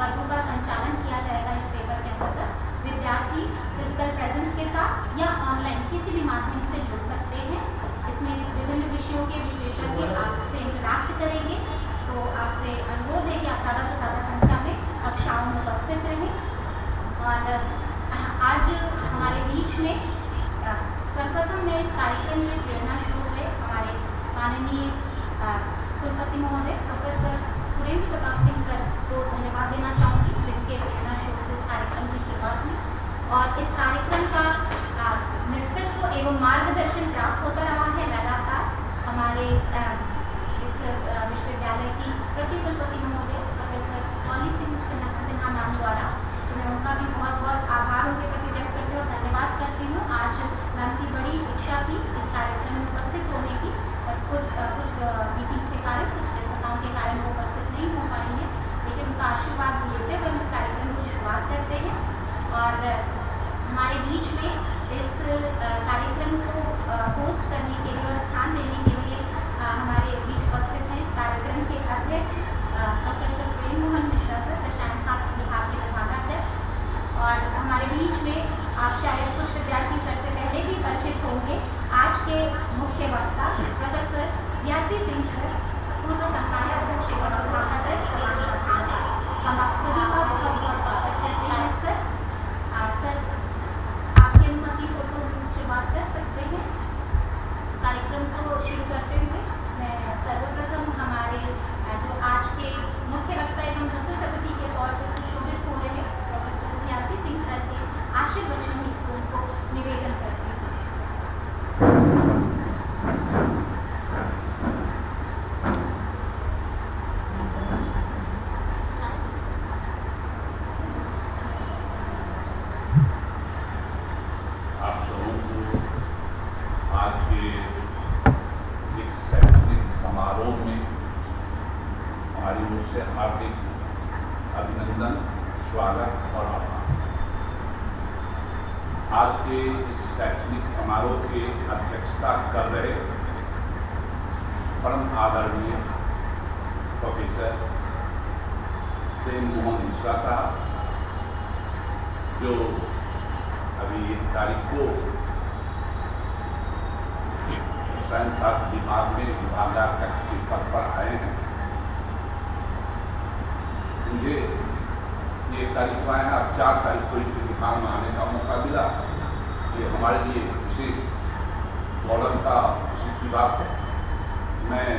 वर्गों का संचालन किया जाएगा। इस पेपर के अंतर्गत विद्यार्थी फिजिकल प्रेजेंस के साथ या ऑनलाइन किसी भी माध्यम से जुड़ सकते हैं। इसमें विभिन्न विषयों के विशेषज्ञ आपसे इंटरैक्ट करेंगे, तो आपसे अनुरोध है कि आप ज़्यादा से ज़्यादा संख्या में कक्षाओं में उपस्थित रहें। और आज हमारे बीच में सर्वप्रथम मैं इस कार्यक्रम में प्रेरणा शुरू हुए हमारे माननीय कुलपति महोदय प्रोफेसर सुरेंद्र प्रताप सिंह सर को धन्यवाद देना चाहूँगी, जिनके प्रेरणा शुरू से इस कार्यक्रम की शुरुआत हुई और इस कार्यक्रम का नेतृत्व एवं मार्गदर्शन प्राप्त होता रहा है लगातार हमारे इस विश्वविद्यालय की प्रति कुलपति महोदय प्रोफेसर पॉली सिन्हा मैम द्वारा। तो मैं उनका भी बहुत बहुत आभार उनके प्रति व्यक्त करती हूँ और धन्यवाद करती हूँ। आज मैम की बड़ी इच्छा थी इस कार्यक्रम में उपस्थित होने की, और कुछ मीटिंग के कारण, कुछ व्यस्तताओं के कारण वो उपस्थित नहीं हो पाएंगे, लेकिन उनका आशीर्वाद लेते हुए हम इस कार्यक्रम की शुरुआत करते हैं। और हमारे बीच में इस कार्यक्रम को होस्ट करने के लिए और स्थान देने के लिए हमारे बीच उपस्थित हैं इस कार्यक्रम के अध्यक्ष प्रोफेसर प्रेम मोहन मिश्रा सर, रसायन शास्त्र विभाग के विभागाध्यक्ष। और हमारे बीच में आप शायद कुछ विद्यार्थी सर से पहले भी परिचित होंगे, आज के मुख्य वक्ता प्रोफेसर जीआरपी सिंह सर, पूर्व संकाय अध्यक्ष एवं विभागाध्यक्ष। हम आप सभी का बहुत बहुत स्वागत करते हैं सर। सर, आपकी अनुमति हो तो शुरुआत कर सकते हैं। कार्यक्रम को शुरू करते हुए मैं सर्वप्रथम हमारे जो आज के मुख्य वक्ता एवं विशिष्ट अतिथि के तौर पर सुशोभित हो रहे प्रोफेसर जीआरपी सिंह सर के आशीर्वचन को निवेदन करती हूँ। आप सबों को आज के एक शैक्षणिक समारोह में हमारी ओर से हार्दिक अभिनंदन, स्वागत और आभार। आज के इस शैक्षणिक समारोह की अध्यक्षता कर रहे परम आदरणीय प्रोफेसर प्रेम मोहन मिश्रा साहब, जो अभी 1 तारीख को रसायन शास्त्र विभाग में विभागाध्यक्ष के पद पर आए हैं। मुझे 1 तारीख को आए हैं, अब 4 तारीख को इनके विभाग में आने का मौका मिला। ये हमारे लिए विशेष गौरव का विशिष्ट बात है। मैं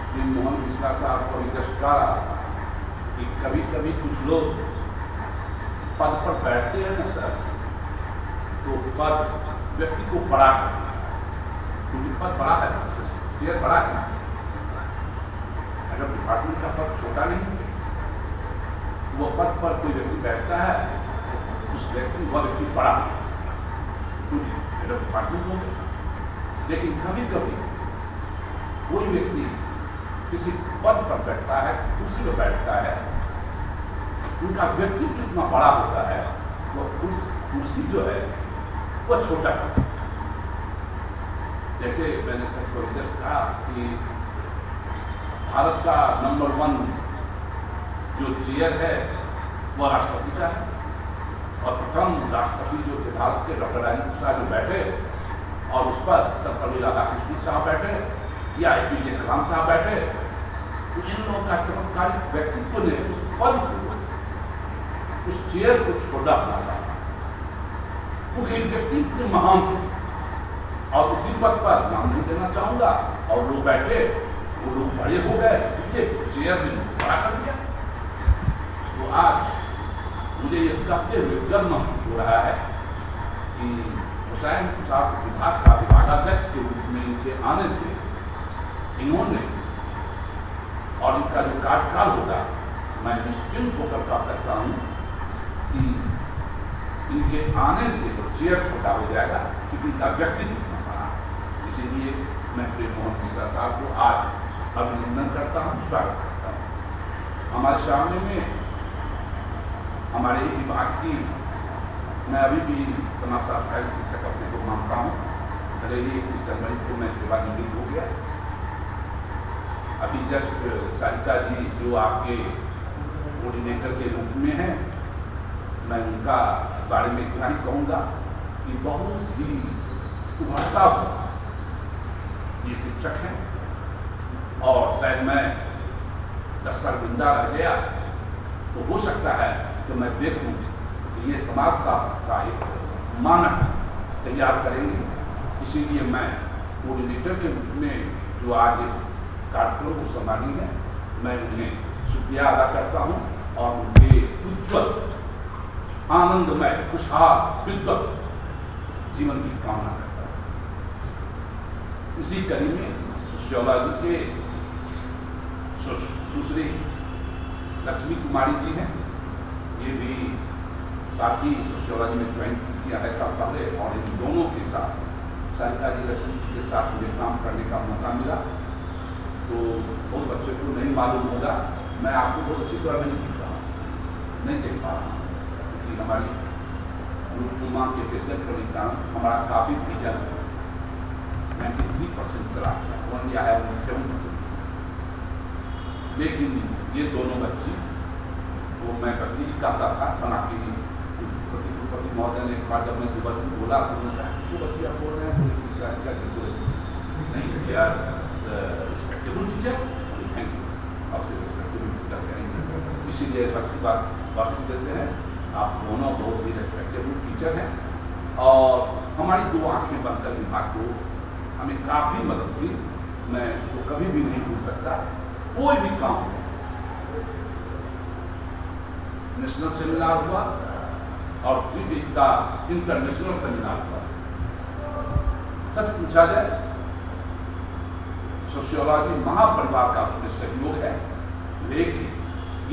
प्रेम मोहन मिश्रा साहब को रिक्वेस्ट कर रहा कि कभी कभी कुछ लोग पद पर बैठते हैं ना सर, तो पद व्यक्ति को बड़ा करता है, क्योंकि पद बड़ा है, शेयर बड़ा है। अगर डिपार्टमेंट का पद छोटा नहीं, वो पद पर कोई व्यक्ति बैठता है, उस व्यक्ति वह व्यक्ति बड़ा है, क्योंकि डिपार्टमेंट हो गया। लेकिन कभी कभी कोई व्यक्ति किसी पद पर बैठता है, कुर्सी पर बैठता है, उनका व्यक्तित्व इतना बड़ा होता है, वो कुर्सी जो है वो छोटा है। जैसे मैंने सबको जस्ट कहा कि भारत का नंबर 1 जो चेयर है वह राष्ट्रपति का है, और प्रथम राष्ट्रपति जो थे भारत के डॉक्टर राजेंद्र प्रसाद जो बैठे, और उस पर सर्वपल्ली राधाकृष्णन साहब बैठे या APJ कलाम साहब बैठे। तो इन लोगों का चमत्कारिक व्यक्तित्व ने उस पद को, उस चेयर को छोटा बना, क्योंकि एक व्यक्ति इतने महान थे। और उसी पद पर नाम नहीं देना चाहूंगा, और लोग बैठे, वो लोग बड़े हो गए, इसलिए चेयर ने बड़ा कर दिया। तो आज मुझे ये कहते हुए गर्व महसूस हो रहा है कि रसायन शास्त्र विभाग का विभागाध्यक्ष के रूप में इनके आने से इन्होंने, और इनका जो कार्यकाल होगा, मैं निश्चिंत होकर कह सकता हूँ कि इनके आने से वो चेयर छोटा हो जाएगा, क्योंकि इनका व्यक्तित्व इतना बड़ा। इसीलिए मैं प्रेम मोहन मिश्रा साहब को आज अभिनंदन करता हूँ, स्वागत करता हूँ। हमारे सामने में हमारे विभाग की, मैं अभी भी समाजशास्त्री शिक्षक अपने को मानता हूँ, भले ही 21 जनवरी को मैं सेवानिवृत्त हो गया। अभी जस्ट सरिता जी जो आपके कोऑर्डिनेटर के रूप में हैं। मैं उनका बारे में इतना ही कहूँगा कि बहुत ही उभरता हुआ ये शिक्षक हैं, और शायद मैं 10 साल जिंदा रह गया तो हो सकता है कि मैं देखूं कि ये समाज शास्त्र का एक मानक तैयार करेंगे। इसीलिए मैं कोऑर्डिनेटर के रूप में जो आज कार्यक्रम को संभाली है, मैं उन्हें शुक्रिया अदा करता हूँ और उनके उज्ज्वल, आनंदमय, खुशहाल, विद्वत जीवन की कामना करता हूँ। इसी कड़ी में सोशियोलॉजी के सुश्री लक्ष्मी कुमारी जी हैं, ये भी साथी सोशियोलॉजी में ज्वाइन की थी 2.5 साल पहले, और इन दोनों के साथ सारिका जी, लक्ष्मी जी के साथ मुझे काम करने का मौका मिला। तो बहुत बच्चों को नहीं मालूम होगा, मैं आपको बहुत अच्छी तरह नहीं दिख रहा हूँ, नहीं देख पा रहा हूँ, क्योंकि हमारी रूपनुमा के पेशेंट के कारण हमारा काफ़ी विजन 93% चला गया, वन या है 7%। लेकिन ये दोनों बच्ची, वो मैं बच्ची ही कहता था, बना के प्रति महोदय ने एक बार जब मैं दो बच्ची बोला तो उन्होंने कहा वो बच्ची आप बोल रहे हैं नहीं यार, रिस्पेक्टेबल टीचर, थैंक यू, आपसे रिस्पेक्टेबल टीचर करेंगे। इसीलिए अच्छी बात वापस देते हैं, आप दोनों बहुत ही रिस्पेक्टेबल टीचर हैं, और हमारी 2 आँखें बनकर विभाग को हमें काफ़ी मदद की। मैं उसको कभी भी नहीं भूल सकता। कोई भी काम नेशनल सेमिनार हुआ और फिर इसका इंटरनेशनल सेमिनार हुआ, सच पूछा जाए सोशियोलॉजी महापरिवार का उसमें सहयोग है, लेकिन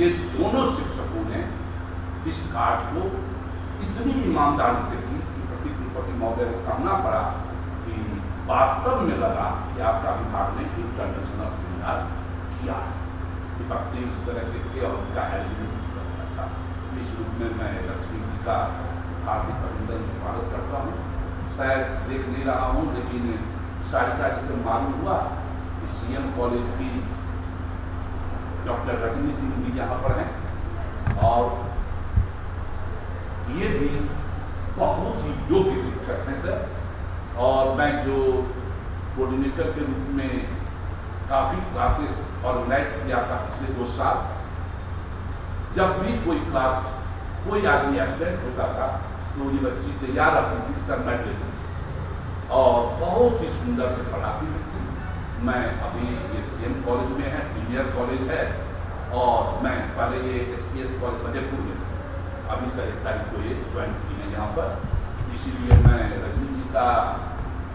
ये दोनों शिक्षकों ने इस कार्य को इतनी ईमानदारी से की कि कुलपति महोदय को कहना पड़ा कि वास्तव में लगा कि आपका विभाग ने इंटरनेशनल सेमिनार किया, विपत्ति इस तरह के और उनका एलिमेंट इस तरह का था। इस रूप में मैं लक्ष्मी जी का हार्दिक अभिनंदन स्वागत करता हूँ। शायद देख नहीं रहा हूँ, लेकिन सारिका जी से मालूम हुआ कि CM कॉलेज की डॉक्टर रजनी सिंह भी यहाँ पर हैं, और ये भी बहुत ही योग्य शिक्षक हैं सर। और मैं जो कोऑर्डिनेटर के रूप में काफ़ी क्लासेस ऑर्गेनाइज किया था पिछले 2 साल, जब भी कोई क्लास, कोई आदमी एब्सेंट होता था तो ये बच्ची तैयार रहती थी सर मैं ले लूँ, और बहुत ही सुंदर से पढ़ाती थी। मैं अभी ये CM कॉलेज में है, प्रीमियर कॉलेज है, और मैं पहले ये SPS कॉलेज मधेपुर में, अभी 1 तारीख को ये ज्वाइन की है यहाँ पर। इसीलिए मैं रजनी जी का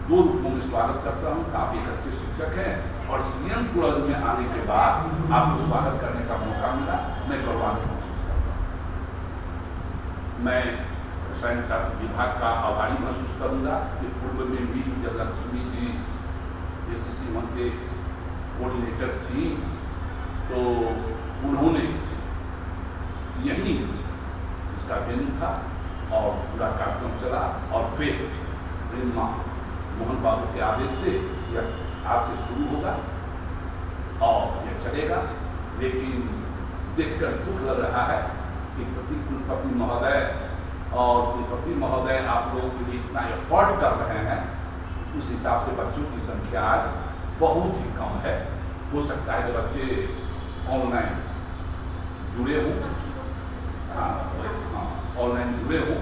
2 रूपों में स्वागत करता हूँ। आप एक अच्छे शिक्षक हैं, और CM कॉलेज में आने के बाद आपको स्वागत करने का मौका मिला, मैं गौरवान्वित महसूस करता हूँ। मैं रसायन शास्त्र विभाग का आभारी महसूस करूँगा कि पूर्व में भी जब लक्ष्मी जी SCC 1 के कोऑर्डिनेटर थी तो उन्होंने यही इसका वेन्यू था और पूरा कार्यक्रम चला, और फिर प्रेमा मोहन बाबू के आदेश से यह आज से शुरू होगा और यह चलेगा। लेकिन देखकर दुख लग रहा है कि कुलपति महोदय और कुलपति महोदय आप लोगों के लिए इतना एफर्ट कर रहे हैं, उस हिसाब से बच्चों की संख्या बहुत ही कम है। हो सकता है कि बच्चे ऑनलाइन जुड़े हों, ऑनलाइन जुड़े हों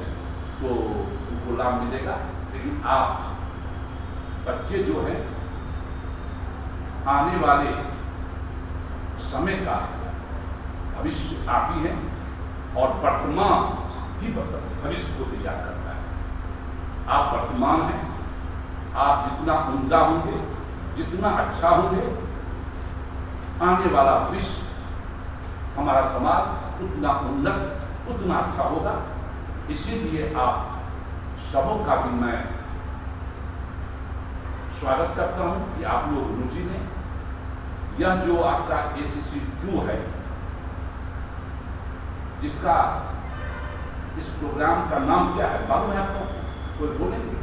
तो उनको लाभ मिलेगा, लेकिन आप बच्चे जो हैं आने वाले समय का भविष्य आप ही हैं, और वर्तमान ही भविष्य को तैयार करता है। आप वर्तमान हैं, आप जितना उम्दा होंगे, जितना अच्छा होंगे, आने वाला भविष्य हमारा समाज उतना उन्नत, उतना अच्छा होगा। इसीलिए आप सबों का भी मैं स्वागत करता हूं कि आप लोग रुचि लें। यह जो आपका ACC 2 है, जिसका इस प्रोग्राम का नाम क्या है मालूम है आपको? कोई बोलेंगे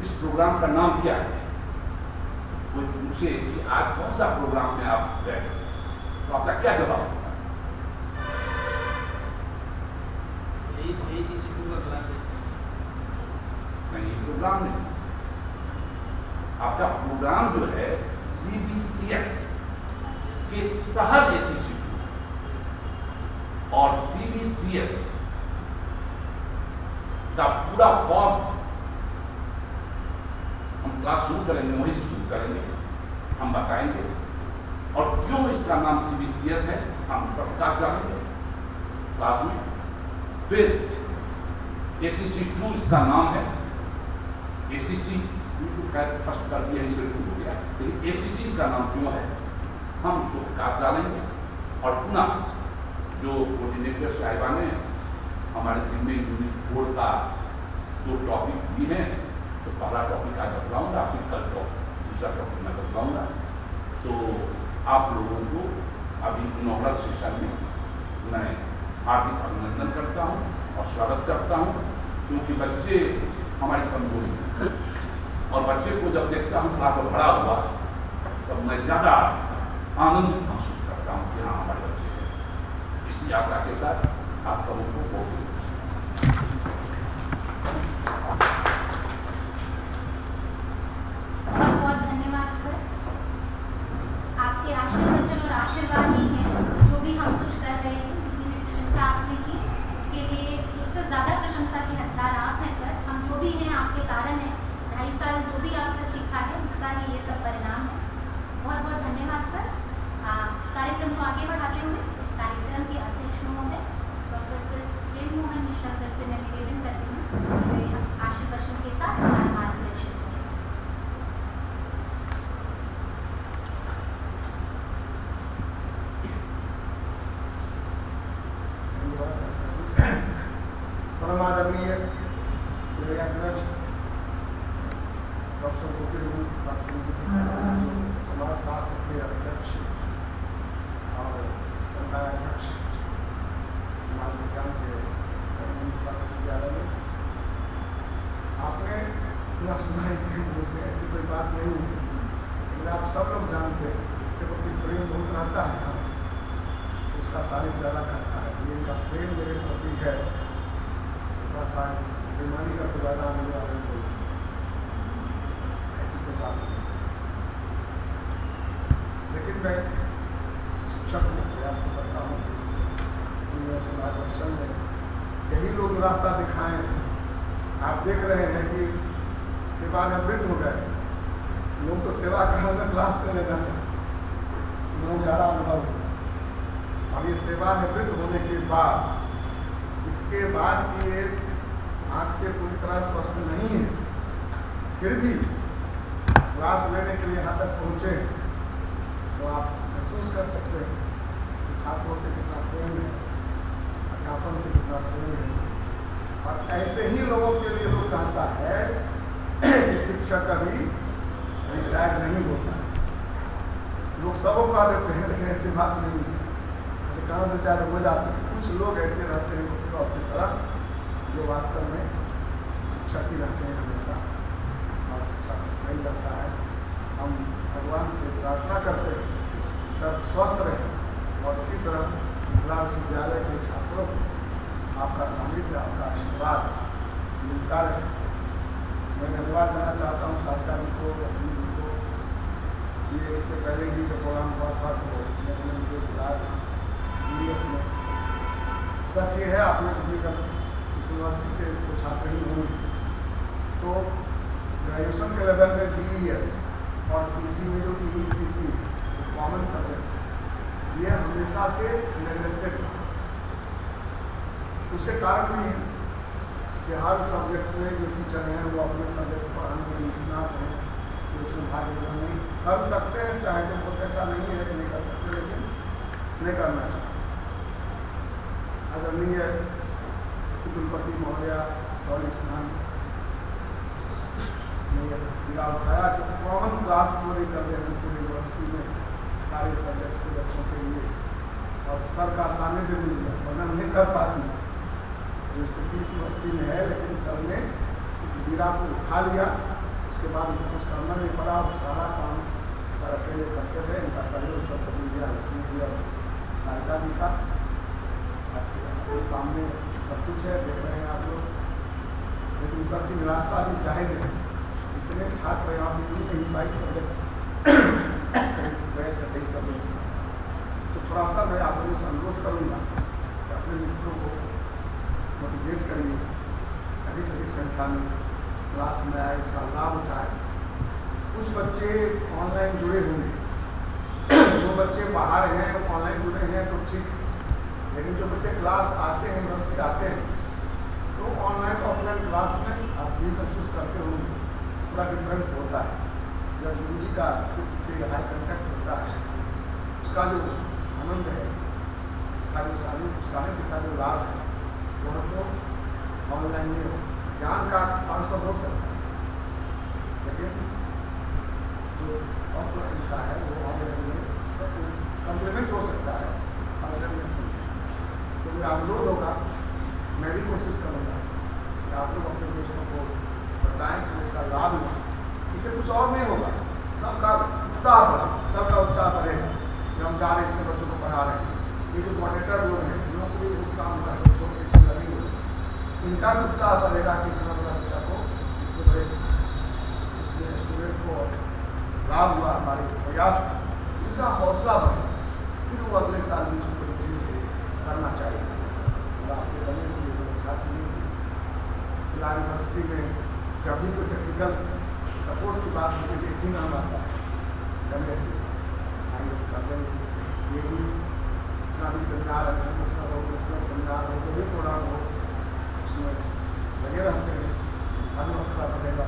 इस प्रोग्राम का नाम क्या है? कोई पूछे कि आज कौन सा प्रोग्राम में आप गए तो आपका क्या जवाब होगा? ACC2 का क्लास है नहीं, प्रोग्राम नहीं। आपका प्रोग्राम जो है CBCS के तहत ACC2 और CBCS का पूरा फॉर्म हम क्लास शुरू करेंगे, वही शुरू करेंगे, हम बताएंगे। और क्यों इसका नाम CBCS है हम प्रकाश डालेंगे क्लास में। फिर ACC2 इसका नाम है। ACC फर्स्ट कर दिया, इसे हो गया, लेकिन ACC इसका नाम क्यों है हम उसको प्रकाश डालेंगे। और पुनः जो कोऑर्डिनेटर साहिबा ने हमारे टीम में यूनिट 4 का जो टॉपिक भी है, तो पहला टॉपिक आज बतलाऊंगा, फिर कल दूसरा टॉपिक मैं बतलाऊंगा। तो आप लोगों को अभी इनॉग्रल सेशन में मैं हार्दिक अभिनंदन करता हूँ और स्वागत करता हूँ, क्योंकि बच्चे हमारी कमजोरी हैं और बच्चे को जब देखता हूँ क्लास में भरा हुआ तब मैं ज़्यादा आनंद महसूस करता हूँ कि हाँ हमारे बच्चे हैं। इसी आशा के साथ आप सबों को बहुत बहुत धन्यवाद सर। आपके आशीर्वचन और आशीर्वाद ही हैं जो भी हम कुछ कर रहे थे, जितनी भी प्रशंसा आपने की उसके लिए उससे ज़्यादा प्रशंसा के हकदार आप हैं सर। हम जो भी हैं आपके कारण हैं। 2.5 साल जो भी आपसे सीखा है उसका ही ये सब परिणाम है। बहुत बहुत धन्यवाद सर। कार्यक्रम को आगे बढ़ाते हुए इस कार्यक्रम के अध्यक्ष महोदय प्रोफेसर प्रेम मोहन मिश्रा सर से मैं निवेदन करती हूँ कि वे आशीर्वचन के साथ हमारा मार्गदर्शन करें। परमादरणीय अध्यक्ष डॉक्टर गोपीनाथ प्रसाद सिंह जी, समाज शास्त्र के अध्यक्ष और संकाय अध्यक्ष समाज विज्ञान के विश्वविद्यालय में, आपने यह सुना है कि मुझसे ऐसी कोई बात नहीं है, लेकिन आप सब लोग जानते हैं इसके प्रति प्रेम बहुत रहता है, उसका तारीफ ज़्यादा करता है। ये इनका प्रेम मेरे प्रति है, शायद बेईमानी का दोबारा मिले वाले कोई ऐसी कोई बात नहीं। लेकिन मैं शिक्षक को प्रयास तो करता हूँ कि मैं अपने मार्गदर्शन में यही लोग रास्ता दिखाएं। आप देख रहे हैं कि सेवानिवृत्त हो गए लोग, तो सेवा काल में क्लास में लेना चाहते, उन्होंने ज़्यादा अनुभव हुआ। और ये सेवानिवृत्त होने के बाद इसके बाद की एक आँख से पूरी तरह स्वस्थ नहीं है, फिर भी क्लास लेने के लिए यहाँ तक पहुँचे, तो आप महसूस कर सकते हैं कि छात्रों से कितना प्रेम है, अध्यापन से कितना प्रेम है। और ऐसे ही लोगों के लिए लोग कहता है कि शिक्षक कभी रिटायर नहीं होता है। लोग सबको कह देते हैं, लेकिन ऐसी बात नहीं है। अधिकांश रिटायर हो जाते हैं, कुछ लोग ऐसे रहते हैं की तरह जो वास्तव में शिक्षक ही रहते हैं हमेशा, और शिक्षा से नहीं लगता है। हम भगवान से प्रार्थना करते हैं सब स्वस्थ रहें, और इसी तरह जिला विश्वविद्यालय के छात्रों को आपका सानिध्य, आपका आशीर्वाद मिलता रहे। मैं धन्यवाद देना चाहता हूँ सारिका जी को, लक्ष्मी जी को। ये इससे पहले भी जो प्रोग्राम हुआ था तो मैंने उनको बुलाया DS में। सच ये है, आप लोग भी यूनिवर्सिटी से कुछ छात्र ही होंगे, तो ग्रेजुएशन के लेवल में GES और PG में जो ECC कॉमन सब्जेक्ट है, ये हमेशा से नेग्लेक्टेड है। उससे कारण भी है कि हर सब्जेक्ट में जो टीचर हैं वो अपने सब्जेक्ट पढ़ाने में निष्णात हैं, तो उसमें भाग नहीं कर सकते हैं, चाहे तो बहुत ऐसा नहीं है कि नहीं कर सकते, लेकिन नहीं करना चाहिए। आदरणीय कुलपति महोदय और स्नान ने यह उठाया कि कॉमन क्लास को लेकर पूरी यूनिवर्सिटी में सारे सब्जेक्ट के बच्चों के लिए, और सर का सानिध्य मिल गया, वरना नहीं कर पाती। स्थिति इस यूनिवर्सिटी में है, लेकिन सर ने इस बीरा को उठा लिया, उसके बाद उनको कुछ करना नहीं पड़ा, और सारा काम सर अकेले करते थे। इनका सहयोग सब मिल गया, लक्ष्मी जी और सारिका जी का। आपके सामने सब कुछ है, देख रहे हैं आप लोग, लेकिन सबकी निराशा भी जाहिर है। इतने छात्र यहाँ पे नहीं 22 सब्जेक्ट 23 सब्जेक्ट, तो थोड़ा सा मैं आप लोगों से अनुरोध करूँगा कि अपने मित्रों को मोटिवेट करिए, अधिक से अधिक संख्या में क्लास में आए, इसका लाभ उठाए। कुछ बच्चे ऑनलाइन जुड़े होंगे, जो बच्चे बाहर हैं ऑनलाइन जुड़े हैं तो ठीक, लेकिन जो बच्चे क्लास आते हैं, यूनिवर्सिटी आते हैं, तो ऑनलाइन ऑफलाइन क्लास में आप भी महसूस करते होंगे थोड़ा डिफरेंस होता है। जब गुरुजी का शिष्य से हाई कंटेक्ट होता है, उसका जो आनंद है, उसका जो साहित्य का जो लाभ है, वह तो ऑनलाइन में ज्ञान का ट्रांसफर हो सकता है, लेकिन जो ऑफलाइन का है वो ऑनलाइन में कम्प्लीमेंट हो सकता है, ऑनलाइन में। तो मेरा अनुरोध होगा, मैं भी कोशिश करूँगा कि आप लोग अपने दोस्तों को बताएं कि इसका लाभ लें। इससे कुछ और नहीं होगा, सबका उत्साह बढ़ा, सबका उत्साह बढ़ेगा कि हम जा रहे हैं, इतने बच्चों को पढ़ा रहे हैं। ये जो मॉनिटर लोग हैं, नौकरी काम का सब छोड़ के इसमें लगे हुए, इनका भी उत्साह बढ़ेगा कि इतना बड़ा बच्चा को बड़े स्टूडेंट को लाभ हुआ हमारे इस प्रयास, इनका हौसला बढ़े, फिर वो अगले साल भी इसको तेजी से करना चाहिए। और आपके बने से छात्र फिलहाल यूनिवर्सिटी में जब भी कोई टेक्निकल सपोर्ट की बात होती है, एक ही नाम आता है गणेश जी, ये भी इतना भी सेमिनार है, इंटरनेशनल हो, नेशनल सेमिनार हो, जो भी प्रोग्राम हो, उसमें लगे रहते हैं, हर हौसला बढ़ेगा।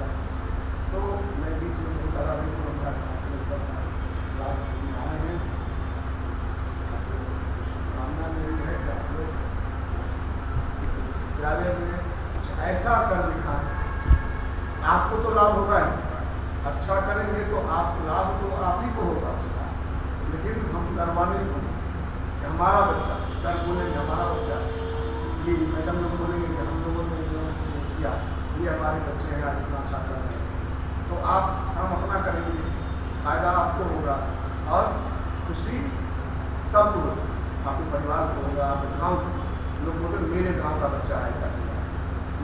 तो मैं बीच में बहुत ज़्यादा नहीं बोलूँगा, साथ में सब क्लास में आए हैं, शुभकामना मेरी है कि आप लोग इस विश्वविद्यालय में कुछ ऐसा कर दिखाएं, आपको तो लाभ होगा ही, अच्छा करेंगे तो आपको लाभ तो आप ही को होगा उसका, लेकिन हम गर्वान्वित होंगे कि हमारा बच्चा, सर बोलेंगे हमारा बच्चा, ये मैडम लोग बोलेंगे कि हम लोगों ने जो किया, ये हमारे बच्चे हैं, आज इतना अच्छा कर रहे हैं। तो आप हम अपना करेंगे, फायदा आपको होगा और खुशी सबको होगा, आपके परिवार को होगा, आपके गाँव लोग बोले मेरे गाँव का बच्चा है ऐसा किया,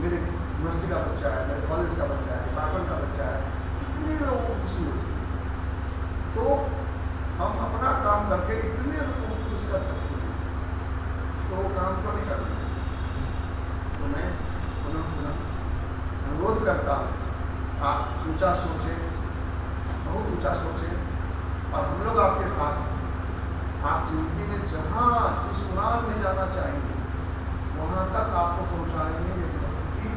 मेरे यूनिवर्सिटी का बच्चा है, मेरे कॉलेज का बच्चा है, डिपार्टमेंट का बच्चा है, कितने लोगों को खुशी होगी। तो हम अपना काम करके इतने लोगों को खुश कर सकते हैं, तो वो काम को नहीं करना चाहिए। तो मैं पुनः अनुरोध करता हूँ, आप ऊंचा सोचें, बहुत ऊंचा सोचें, और हम लोग आपके साथ हैं। आप जिंदगी में जहाँ जिस उड़ान में जाना चाहेंगे वहाँ तक आपको पहुँचाएंगे। यूनिवर्सिटी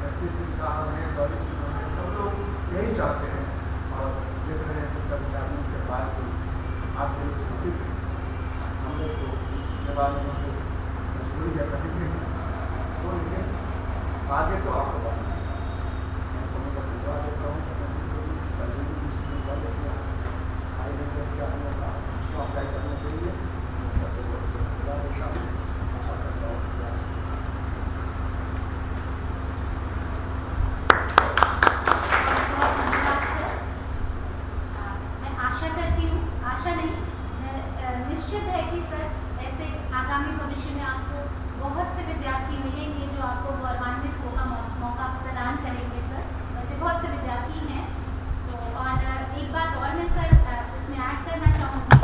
एसपी सिंह साहब हैं, गौरी सिंह हैं, सब लोग यही चाहते हैं, और देख रहे हैं कि सब जाने के बाद भी आपके लिए चिंतित हैं। हम लोग को इसके बाद में मजबूरी है कहेंगे तो, लेकिन आगे तो आपको बढ़ना है। मैं समय का पूरा देता हूँ, कॉलेज में हाई लेवल का हम लोग उसको अप्लाई करने के लिए मैं सबको पूरा देता हूँ, आशा करता हूँ। निश्चित है कि सर ऐसे आगामी भविष्य में आपको बहुत से विद्यार्थी मिलेंगे जो आपको गौरवान्वित होगा मौका प्रदान करेंगे सर। ऐसे बहुत से विद्यार्थी हैं। तो और एक बात और मैं सर इसमें ऐड करना चाहूँगी,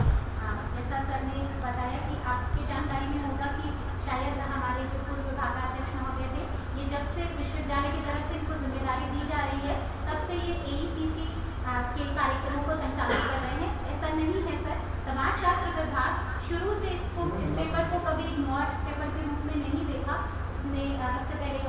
जैसा सर ने बताया कि आपकी जानकारी में होगा कि शायद हमारे जो पूर्व विभागाध्यक्ष महोदय थे, ये जब से विश्वविद्यालय की तरफ से इनको जिम्मेदारी दी जा रही है तब से ये AECC के कार्यक्रमों को संचालित कर रहे हैं। ऐसा नहीं है सर, समाजशास्त्र विभाग शुरू से इस पेपर को कभी इग्नोर पेपर के रूप में नहीं देखा। उसमें सबसे पहले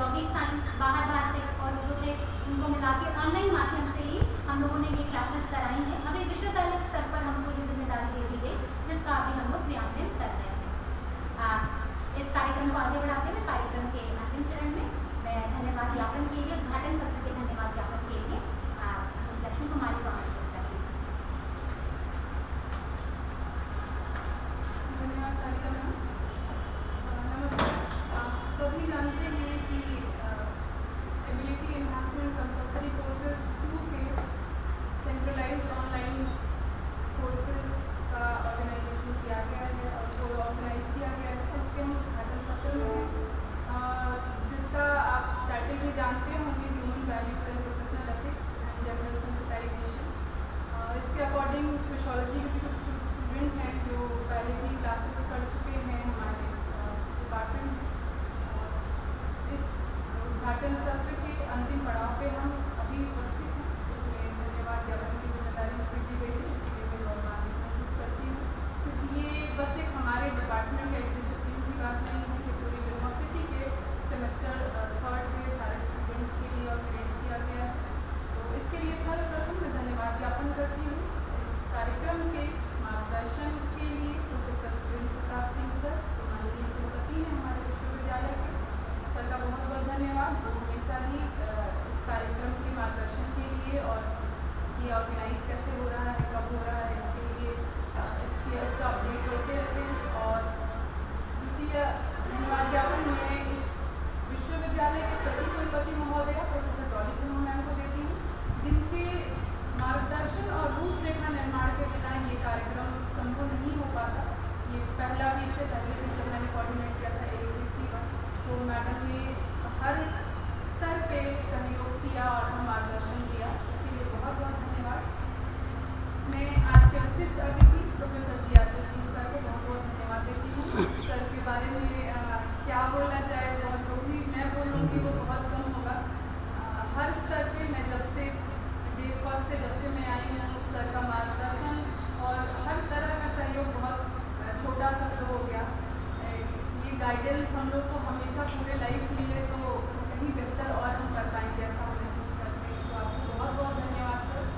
गाइडेंस हम लोग को हमेशा पूरे लाइफ मिले तो कहीं बेहतर और हम कर पाएंगे, ऐसा हम महसूस करते हैं। तो आपको बहुत बहुत धन्यवाद सर।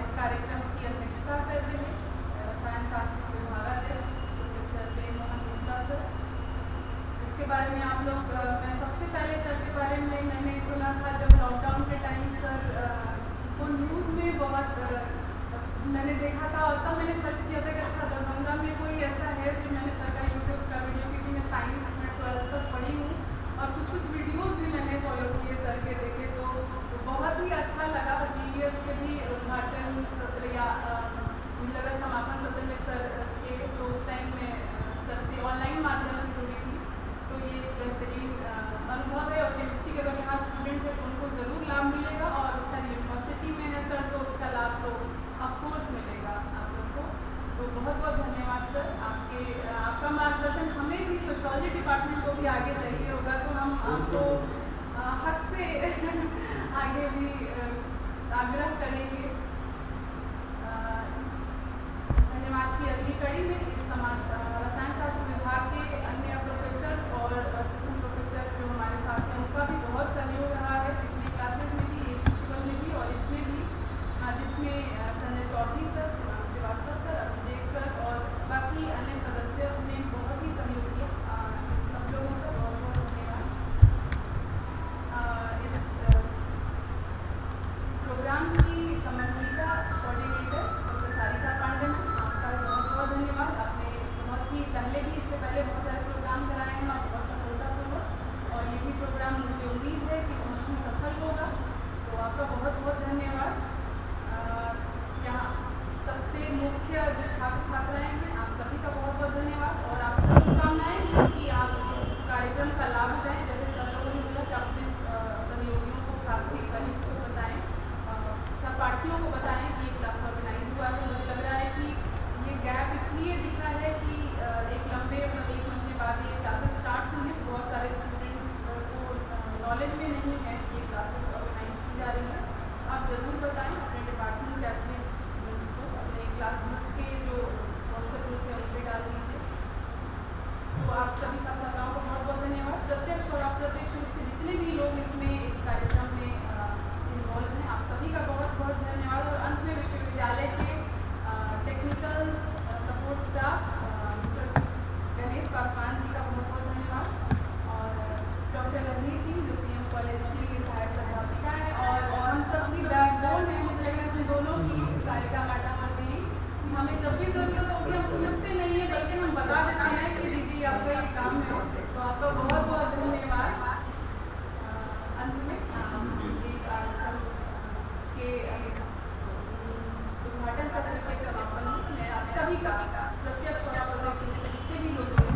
इस कार्यक्रम की अध्यक्षता कर रहे हैं रसायन शास्त्र विभागाध्यक्ष प्रोफेसर प्रेम मोहन मिश्रा सर, जिसके बारे में आप लोग मैं सबसे पहले सर के बारे में मैंने सुना था जब लॉकडाउन के टाइम सर को न्यूज़ में बहुत मैंने देखा था, और तब मैंने सर्च किया था कि अच्छा दरभंगा में कोई ऐसा है। फिर मैंने सर का यूट्यूब का वीडियो, क्योंकि मैं साइंस में 12th तक पढ़ी हूँ और कुछ वीडियोस भी मैंने फॉलो किए सर के, देखे तो बहुत ही अच्छा लगा। GES के भी उद्घाटन सत्र या मुझे लगा समापन सत्र में सर के, तो उस टाइम में सर से ऑनलाइन माध्यम से जुड़ी थी, तो ये बेहतरीन अनुभव है। और केमिस्ट्री के अगर यहाँ स्टूडेंट है तो उनको ज़रूर लाभ मिलेगा, और उत्तर यूनिवर्सिटी में है सर तो उसका लाभ तो ऑफकोर्स मिलेगा आप लोग को। तो बहुत बहुत धन्यवाद सर। आपका मार्गदर्शन हमें भी सोशियोलॉजी डिपार्टमेंट को भी आगे चाहिए होगा, तो हम आपको हक से आगे भी आग्रह करेंगे। धन्यवाद की अगली कड़ी में इस रसायन शास्त्र विभाग के अन्य प्रोफेसर और असिस्टेंट प्रोफेसर जो हमारे साथ हैं, उनका भी बहुत सहयोग रहा है पिछली क्लासेज में भी, एसीसीवल में भी और इसमें भी, जिसमें संजय चौधरी सर, शिवांश श्रीवास्तव सर, अभिषेक सर और बाकी अन्य सदस्यों ने बहुत ही सहयोग किया। सब लोगों का बहुत बहुत धन्यवाद। इस प्रोग्राम की समन्विता कोऑर्डिनेटर डॉक्टर सारिका पांडे, आपका बहुत बहुत धन्यवाद। आपने बहुत ही पहले भी, इससे पहले बहुत सारे प्रोग्राम कराए हैं और बहुत सफलतापूर्वक, और ये भी प्रोग्राम मुझे उम्मीद है कि बहुत ही सफल होगा, तो आपका बहुत बहुत धन्यवाद। यहाँ सबसे मुख्य जो छात्र छात्राएं हैं, आप सभी का बहुत बहुत धन्यवाद, और आपको शुभकामनाएं हैं कि आप इस कार्यक्रम का लाभ उठाएं। जैसे सर लोगों ने बोला कि अपने सहयोगियों को, साथी कलीग को बताएं, सहपाठियों को बताएं कि ये क्लास ऑर्गेनाइज हुआ है। मुझे लग रहा है कि ये गैप इसलिए दिख रहा है कि एक लंबे 1 महीने बाद ये क्लासेस स्टार्ट हुई हैं, बहुत सारे स्टूडेंट्स को नॉलेज में नहीं है कि ये क्लासेस ऑर्गेनाइज की जा रही है। आप ज़रूर बताएं अपने डिपार्टमेंट के, अपने स्टूडेंट्स को, अपने क्लास ग्रुप के जो व्हाट्सएप ग्रुप है उन पर डाल दीजिए। तो आप सभी छात्र छात्राओं को बहुत बहुत धन्यवाद। प्रत्यक्ष और अप्रत्यक्ष रूप से जितने भी लोग इसमें इस कार्यक्रम में इन्वॉल्व हैं, आप सभी का बहुत बहुत धन्यवाद। और अंत में विश्वविद्यालय के technical support staff mister Ganesh Paswan ji का बहुत बहुत धन्यवाद, और डॉक्टर रजनीश सिंह जो CM कॉलेज की सहायक अध्यापिका है, और हम सब भी बैकबोन है। मुझे लग रहा है दोनों की, सारिका मैडम और मेरी, हमें जब भी ज़रूरत होगी हम पूछते नहीं है, बल्कि हम बता देते हैं कि दीदी आपका ये काम है। तो आपका बहुत बहुत धन्यवाद। अंत में ये कार्यक्रम के उद्घाटन सत्र के समापन में मैं आप सभी का प्रत्यक्ष और अप्रत्यक्ष रूप से जितने भी लोग हैं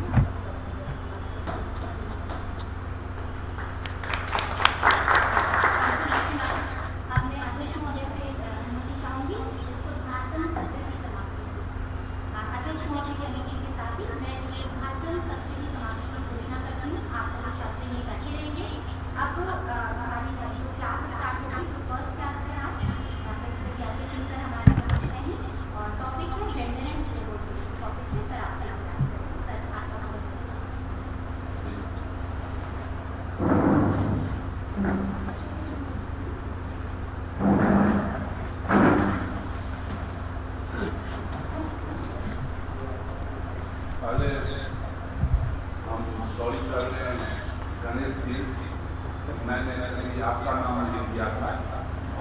आपका नाम लिख दिया था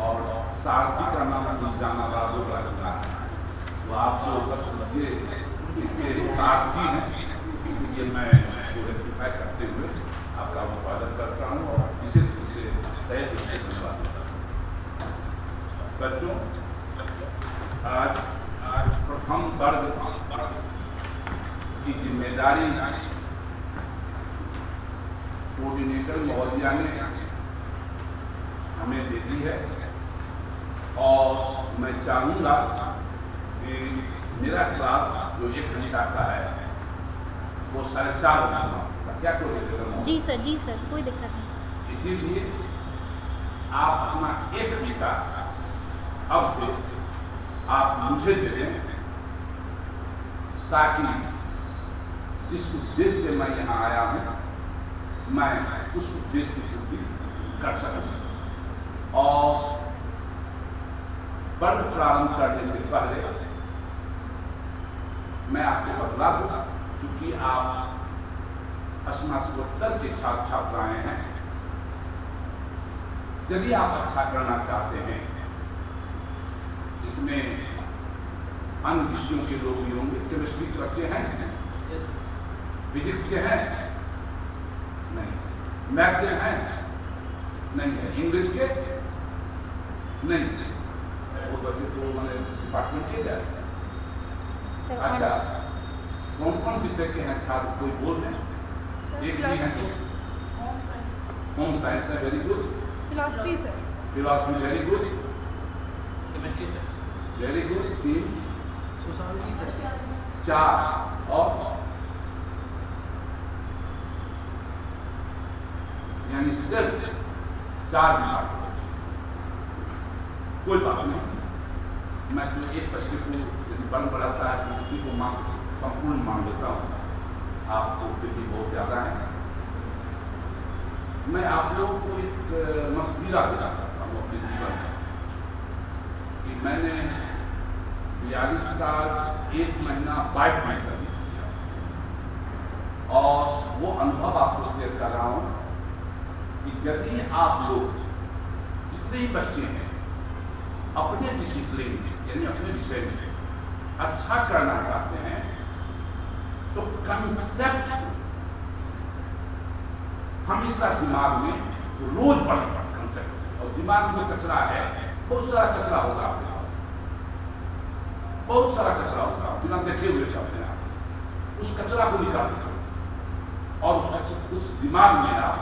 और सारथी का नाम कुछ जाना राजू लगता है, तो आप जो सब पूछिए इसके सारथी हैं, इसलिए मैं इसको रेक्टिफाई करते हुए आपका स्वागत करता हूँ और विशेष रूप से तय धन्यवाद देता हूँ। बच्चों, आज प्रथम वर्ग की जिम्मेदारी कोऑर्डिनेटर महोदया ने हमें दे दी है, और मैं चाहूँगा कि मेरा क्लास जो 1 घंटा का है वो 4:30 बजे, क्या कोई जी सर कोई दिक्कत नहीं। इसीलिए आप अपना 1 घंटा अब से आप मुझे दे दें, ताकि जिस उद्देश्य से मैं यहाँ आया हूँ, मैं उस उद्देश्य की पूर्ति कर सकूँ। और वर्ग प्रारंभ करने से पहले मैं आपको बतला दूँ, क्योंकि आप स्नातकोत्तर के छात्र छात्राएं हैं, यदि आप अच्छा करना चाहते हैं, इसमें अन्य विषयों के लोग भी होंगे। केमिस्ट्री के बच्चे हैं इसमें, फिजिक्स के हैं नहीं, मैथ के हैं नहीं है, इंग्लिश के नहीं, वो बच्चे तो मैंने डिपार्टमेंट के जाए। अच्छा, कौन कौन विषय के हैं छात्र, कोई बोल रहे हैं? एक भी है तो होम साइंस है, very good. Philosophy sir, philosophy very good, chemistry sir, very good. 3 sociology sir, 4 और यानी सिर्फ 4 विभाग। कोई बात नहीं, मैं तो एक बच्चे को यदि बन बढ़ाता है तो उसी को संपूर्ण मान लेता हूँ। आपको फिर भी बहुत ज़्यादा है। मैं आप लोगों को एक मशवरा देना चाहता हूँ अपने जीवन में कि मैंने 42 साल 1 महीना 22 दिन सर्विस किया, और वो अनुभव आपको शेयर कर रहा हूँ कि यदि आप लोग जितने ही बच्चे हैं अपने डिसिप्लिन में यानी अपने विषय में अच्छा करना चाहते हैं, तो कंसेप्ट हमेशा दिमाग में रोज पड़ेगा कंसेप्ट। और दिमाग में कचरा है, बहुत सारा कचरा होगा आपके पास, बहुत सारा कचरा होगा बिना देखे हुए अपने आप। उस कचरा को निकाल दीजिए और उस दिमाग में आप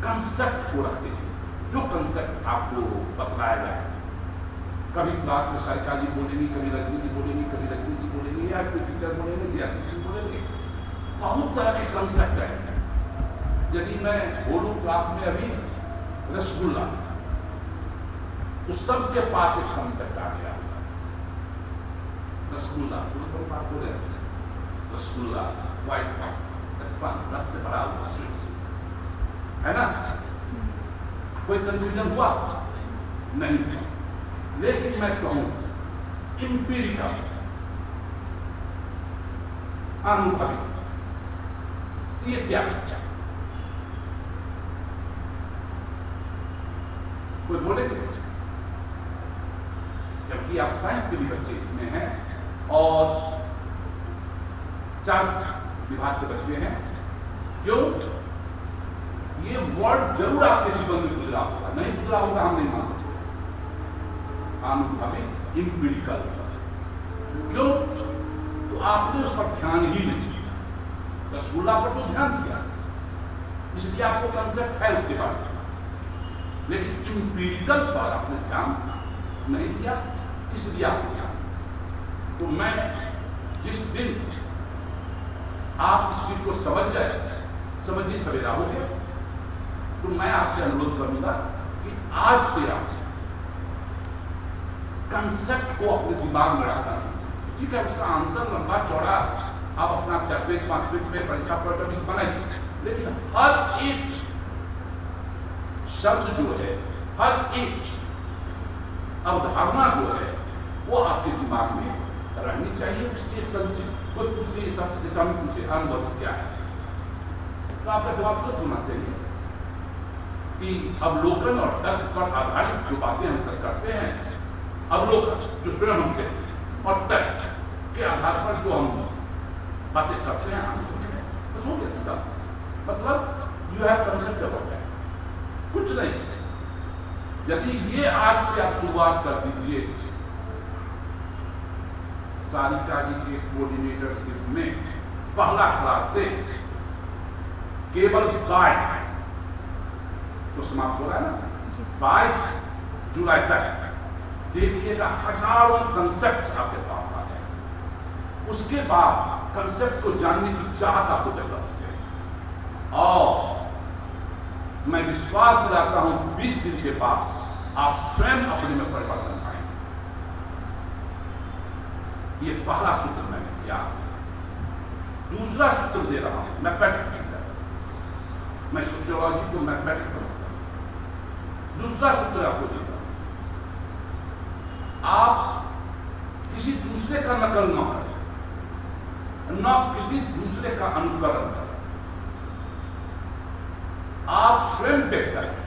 कंसेप्ट को रखते हैं, जो कंसेप्ट आपको बतलाया जाए। कभी क्लास में साइकालजी बोलेंगी, कभी राजनीति बोलेंगी, कभी राजनीति बोलेंगी, या कोई टीचर बोलेंगे या किसी बोलेंगे। बहुत तरह के कंसेप्ट है। यदि मैं बोलूं क्लास में अभी रसगुल्ला, तो सबके पास एक कंसेप्ट आ गया। रसगुल्ला पूरी बात बोले, रसगुल्ला व्हाइट रस से भरा हुआ स्वीट है ना। कोई कंफ्यूजन हुआ नहीं हुआ। लेकिन मैं कहूं इंपीरिकल, अनुभवी, ये क्या है? कोई बोलेंगे? जबकि आप साइंस के भी बच्चे इसमें हैं और 4 विभाग के बच्चे हैं। क्यों? ये वर्ड जरूर आपके जीवन में गुजरा होगा, नहीं गुजरा होगा हम नहीं मानते। अनुभवी इंपीरिकल, क्यों? तो आपने उस पर ध्यान ही नहीं दिया। रसगुल्ला पर तो ध्यान दिया, इसलिए आपको कंसेप्ट है उसके बारे में, लेकिन इंपीरिकल पर आपने ध्यान नहीं दिया, इसलिए आपको ध्यान। तो मैं जिस दिन आप इस चीज को समझ गए, समझिए सवेरा हो गया, तो मैं आपसे अनुरोध करूंगा कि आज से आप कंसेप्ट को अपने दिमाग में रखना। ठीक है, उसका आंसर लंबा चौड़ा आप अपना 4 पेज 5 पेज में परीक्षा पत्र बनाइए, लेकिन हर एक शब्द जो है, हर एक अवधारणा जो है, वो आपके दिमाग में रहनी चाहिए। उसकी एक संचित कोई पूछ रही शब्द जैसा हम पूछे अनुभव क्या है, तो आपका जवाब तो होना चाहिए कि अवलोकन और तर्क पर आधारित जो बातें हम सब करते हैं, अवलोकन जो स्वयं हम कहते हैं और तर्क के आधार पर जो हम बातें करते हैं, बस हो गया सीधा। मतलब you have concept about that, कुछ नहीं। यदि ये आज से आप शुरुआत कर दीजिए, सारिका जी के कोऑर्डिनेटरशिप में पहला क्लास से केवल 22 तो समाप्त हो रहा है ना, 22 जुलाई तक देखिएगा हजारों कंसेप्ट आपके पास आ गए। उसके बाद कंसेप्ट को जानने की चाहत आपको डेवलप है, और मैं विश्वास दिलाता हूं 20 दिन के बाद आप स्वयं अपने में परिवर्तन पाएंगे। ये पहला सूत्र मैंने किया। दूसरा सूत्र दे रहा हूं, मैथमेटिक्स की तरह। मैं सोशियोलॉजी को मैथमेटिक्स समझता हूं। दूसरा सूत्र आपको देता हूं, आप किसी दूसरे का नकल न करें, न किसी दूसरे का अनुकरण करें। आप स्वयं बेहतर हैं।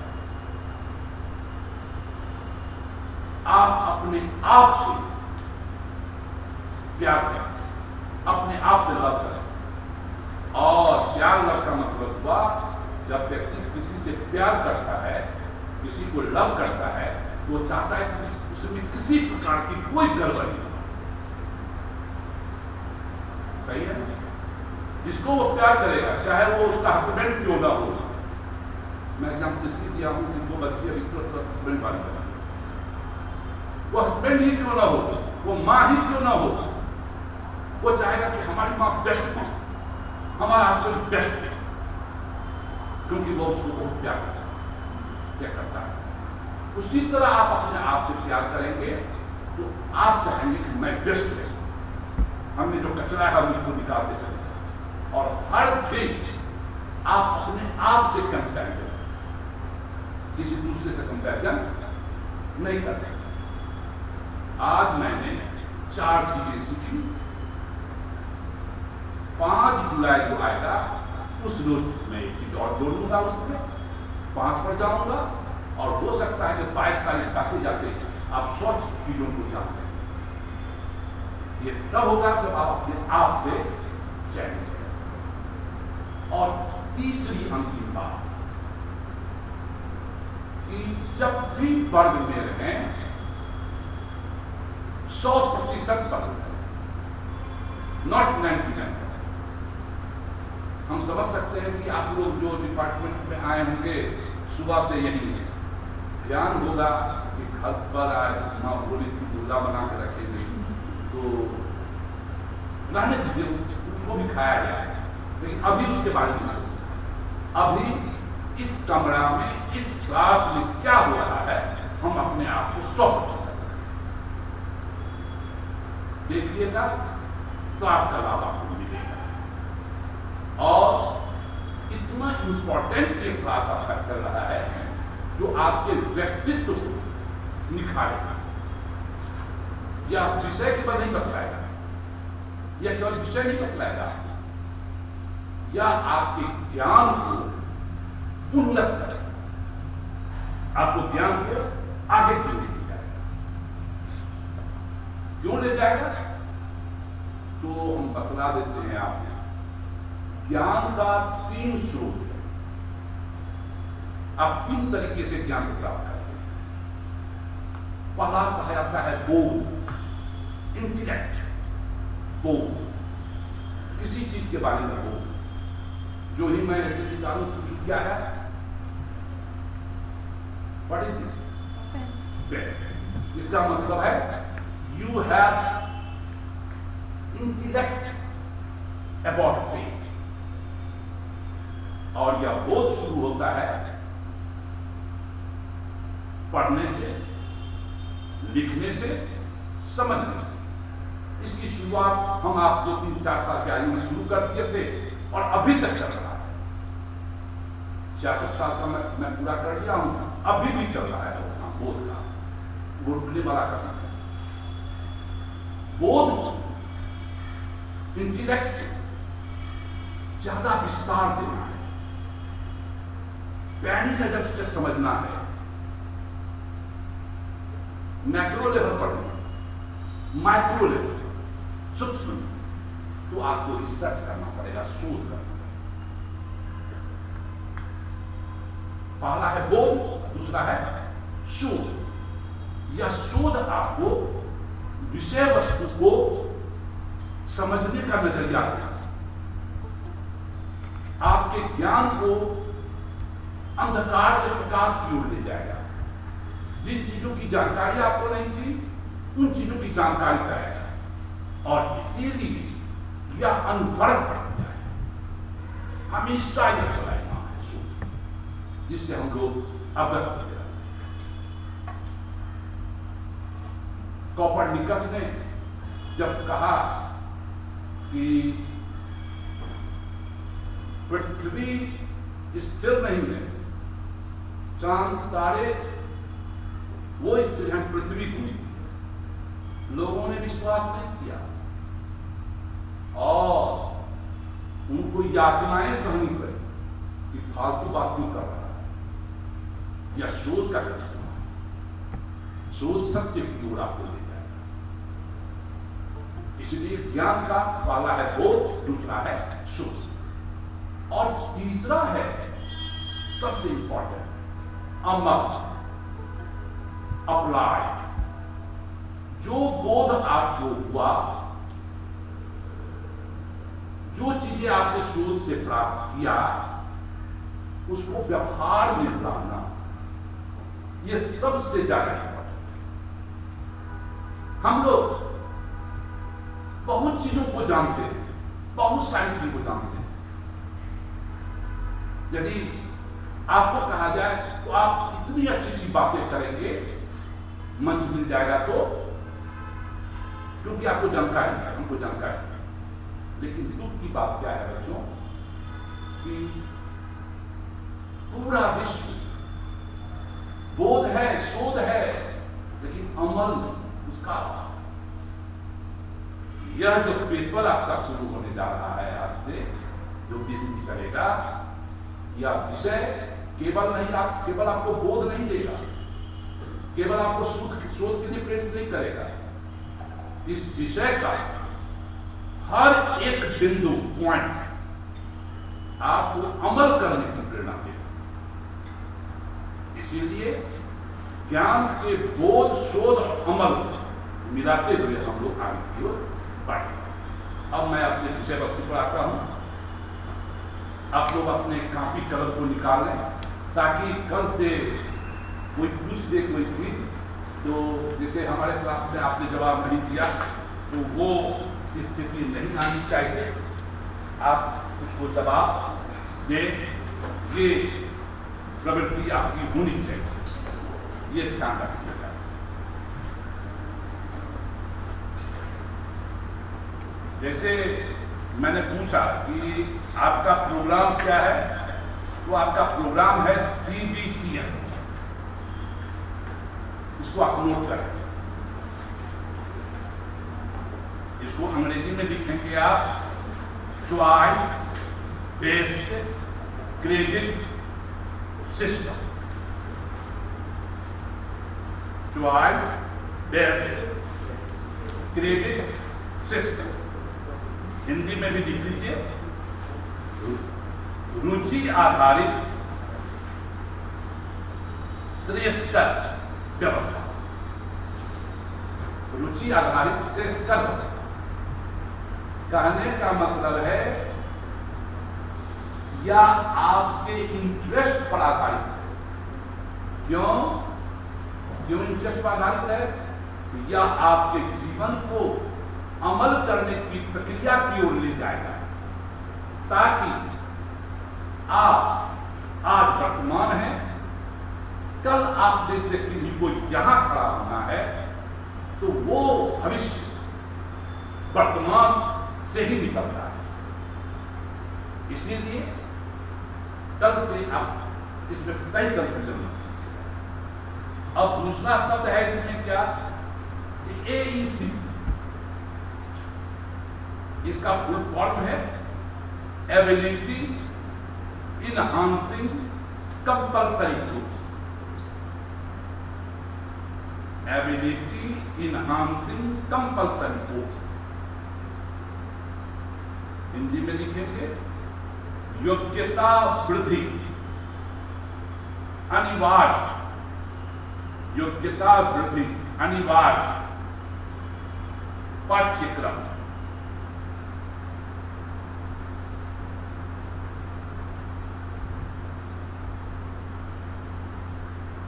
आप अपने आप से प्यार करें, अपने आप से लव करें। और प्यार लव का मतलब हुआ, जब व्यक्ति किसी से प्यार करता है, किसी को लव करता है, वो चाहता है कि उसमें किसी प्रकार की कोई गड़बड़ी नहीं। सही है? जिसको वो प्यार करेगा, चाहे वो उसका हस्बैंड क्यों ना हो। मैं एग्जाम्पल इसलिए दिया हूं कि 2 बच्चे अभी तो हस्बैंड वाली बना, वो हस्बैंड ही क्यों ना हो, वो माँ ही क्यों ना हो, वो चाहेगा कि हमारी माँ बेस्ट हो, हमारा हस्बैंड बेस्ट है, क्योंकि वो उसको बहुत प्यार करता है। उसी तरह आप अपने आप से प्यार करेंगे तो आप चाहेंगे कि मैं बेस्ट है, हमने जो कचरा है हम उसको निकालते चले, और हर दिन आप अपने आप से कंपैरिजन, किसी दूसरे से कंपैरिजन नहीं करते। आज मैंने 4 चीजें सीखी। 5 जुलाई को आएगा, उस रोज मैं एक चीज और जोड़ूंगा, उसमें 5 पर जाऊंगा, और हो सकता है कि 22 तारीख जाते जाते आप 100 चीजों को जान लें। ये तब होगा जब आप अपने आप से चैलेंज करें। और तीसरी अंतिम बात कि जब भी वर्ग में रहें 100% वर्ग में, नॉट 99%। हम समझ सकते हैं कि आप लोग जो डिपार्टमेंट में आए होंगे सुबह से यही है, ध्यान होगा कि घर पर आए माँ बोली थी मुर्गा बना के रखेंगे, तो रहने दीजिए, उसको भी खाया जाए। लेकिन अभी उसके बारे में सोचो, अभी इस कमरा में, इस क्लास में क्या हो रहा है, हम अपने आप को 100% देखिएगा, क्लास का लाभ आपको मिलेगा। और इतना इंपॉर्टेंट ये क्लास आपका चल रहा है जो आपके व्यक्तित्व को निखारेगा। या विषय केवल नहीं बतलाएगा, या केवल विषय नहीं बतलाएगा, या आपके ज्ञान को उन्नत करेगा, आपको ज्ञान को आगे क्यों ले जाएगा। क्यों ले जाएगा तो हम बतला देते हैं आपने। ज्ञान का 3 स्रोत है, आप 3 तरीके से ज्ञान को प्राप्त करते हैं। पहला कहा जाता है बोध, इंटेलेक्ट, बोध, किसी चीज के बारे में बोध। जो ही मैं ऐसे विचारूं तो क्या है, पढ़ी थी, इसका मतलब है you have intellect about faith. और यह बोध शुरू होता है पढ़ने से, लिखने से, समझने से। इसकी शुरुआत हम आप 2-3-4 साल की आयु में शुरू कर दिए थे और अभी तक चल रहा है। 66 साल का मैं पूरा कर लिया हूं, अभी भी चल रहा है बोध का, बोधने वाला करना है। बोध, इंटेलेक्ट ज्यादा विस्तार देना है, पैनी नजर से समझना है, मैक्रो लेवल पर नहीं, माइक्रो लेवल, सूक्ष्म। तो आपको रिसर्च करना पड़ेगा, शोध करना पड़ेगा। पहला है बोध, दूसरा है शोध। यह शोध आपको विषय वस्तु को समझने का नजरिया देगा, आपके ज्ञान को अंधकार से प्रकाश की ओर ले जाएगा। जिन चीजों की जानकारी आपको नहीं थी, उन चीजों की जानकारी कराएगा, और इसीलिए यह अनवरत बढ़ जाए, हमेशा यह चलाएगा, जिससे हम लोग अवगत हो जाए। कोपर्निकस ने जब कहा कि पृथ्वी स्थिर नहीं है, चांद तारे वो स्थिर हैं, पृथ्वी घूमती। लोगों ने विश्वास नहीं किया और उनको यातनाएं सहनी पड़ी कि फालतू बात क्यों कर रहा है, या शोध का करिश्मा है, शोध सत्य की ओर आपको ले जाएगा। इसलिए ज्ञान का पहला है बोध, दूसरा है शोध, और तीसरा है सबसे इंपॉर्टेंट अमल, अप्लाई। जो बोध आपको हुआ, जो चीजें आपने शोध से प्राप्त किया, उसको व्यवहार में लाना, यह सबसे ज्यादा इंपॉर्टेंट है। हम लोग बहुत चीजों को जानते हैं, बहुत सारी चीजों को जानते हैं। यदि आपको कहा जाए तो आप इतनी अच्छी अच्छी बातें करेंगे, मंच मिल जाएगा तो, क्योंकि आपको जानकारी है, हमको जानकारी है। लेकिन दुख की बात क्या है बच्चों, कि पूरा विश्व बोध है, शोध है, लेकिन अमल नहीं उसका अभाव। यह जो पेपर आपका शुरू होने जा रहा है आज से, जो 20 दिन चलेगा, यह विषय केवल आपको बोध नहीं देगा, केवल आपको शोध के लिए प्रेरित नहीं करेगा। इस विषय का हर एक बिंदु पॉइंट आपको अमल करने की प्रेरणा देगा। इसीलिए ज्ञान के बोध, शोध और अमल मिलाते हुए हम लोग आगे की ओर बढ़ेंगे। अब मैं अपने विषय वस्तु पर आता हूं। आप लोग अपने कॉपी कलम को निकाल लें, ताकि कल से कोई पूछ दे कोई चीज, तो जैसे हमारे क्लास में आपने जवाब नहीं दिया, तो वो स्थिति नहीं आनी चाहिए। आप उसको जवाब दें, ये प्रवृत्ति आपकी होनी चाहिए, ये ध्यान रखिएगा। जैसे मैंने पूछा कि आपका प्रोग्राम क्या है, तो आपका प्रोग्राम है CBCS। इसको आप नोट करें, इसको अंग्रेजी में लिखेंगे आप choice based credit system. Choice based credit system, Hindi में भी लिख लीजिए, रुचि आधारित श्रेष्ठ व्यवस्था। रुचि आधारित श्रेष्ठ व्यवस्था कहने का मतलब है या आपके इंटरेस्ट पर आधारित है। क्यों इंटरेस्ट पर आधारित है? या आपके जीवन को अमल करने की प्रक्रिया की ओर ले जाएगा, ताकि आप आज वर्तमान है, कल आप में से किसी को यहां खड़ा होना है, तो वो भविष्य वर्तमान से ही निकलता है। इसीलिए कल से आप इसमें तय कंफ्यूजन मत कीजिएगा। अब दूसरा शब्द है इसमें क्या, AEC। इसका फुल फॉर्म है ability enhancing compulsory course. Ability enhancing compulsory course, Hindi में लिखेंगे योग्यता वृद्धि अनिवार्य, योग्यता वृद्धि अनिवार्य पाठ्यक्रम।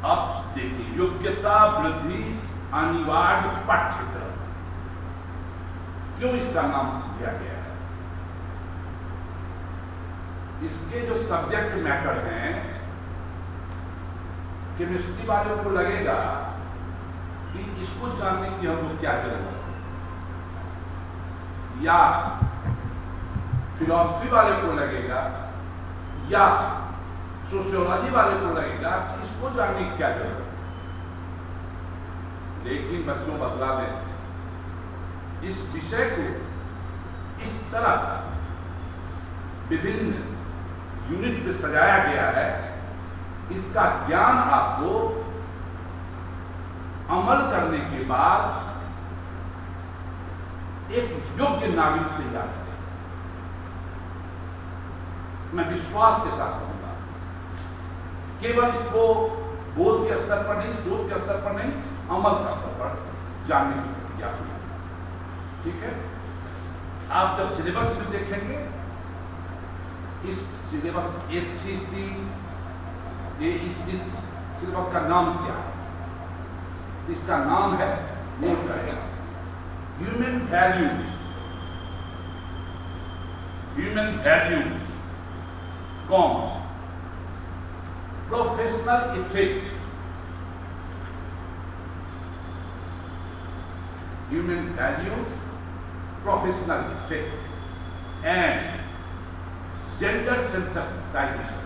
अब देखिए, योग्यता वृद्धि अनिवार्य पाठ्यक्रम, क्यों इसका नाम दिया गया है? इसके जो सब्जेक्ट मैटर हैं, केमिस्ट्री वालों को लगेगा कि इसको जानने की हमको क्या जरूरत है, या फिलॉसफी वाले को लगेगा या सोशियोलॉजी वाले को लगेगा कि इसको जानने की क्या जरूरत है, लेकिन बच्चों बदला दें इस विषय को इस तरह विभिन्न यूनिट में सजाया गया है, इसका ज्ञान आपको अमल करने के बाद एक योग्य नागरिक तैयार करें। मैं विश्वास के साथ कहूंगा, केवल इसको बोध के स्तर पर नहीं, सोच के स्तर पर नहीं, अमल के स्तर पर जानने की प्रक्रिया शुरू। ठीक है, आप जब सिलेबस में देखेंगे, इस सिलेबस SCC AEC सिलेबस का नाम क्या है? इसका नाम है, नोट करेगा, human values, professional ethics, human values, professional ethics and gender sensitization,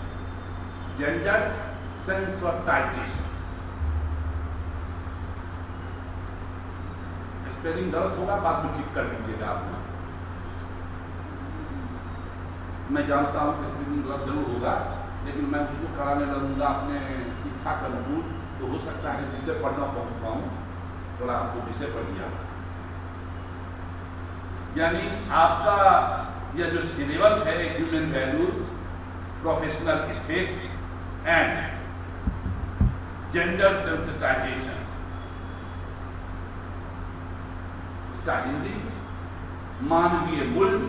spelling गलत होगा, बाद में ठीक कर दीजिएगा आप। मैं जानता हूं कि स्पेलिंग गलत जरूर होगा, लेकिन मैं उसको कराने लगूंगा अपने इच्छा के अनुरूप, तो हो सकता है जिसे पढ़ना पहुंच पाऊं, थोड़ा आपको विषय पढ़ दिया। यानी आपका यह जो सिलेबस है, human values, professional ethics and gender sensitization, इसका हिंदी मानवीय मूल्य,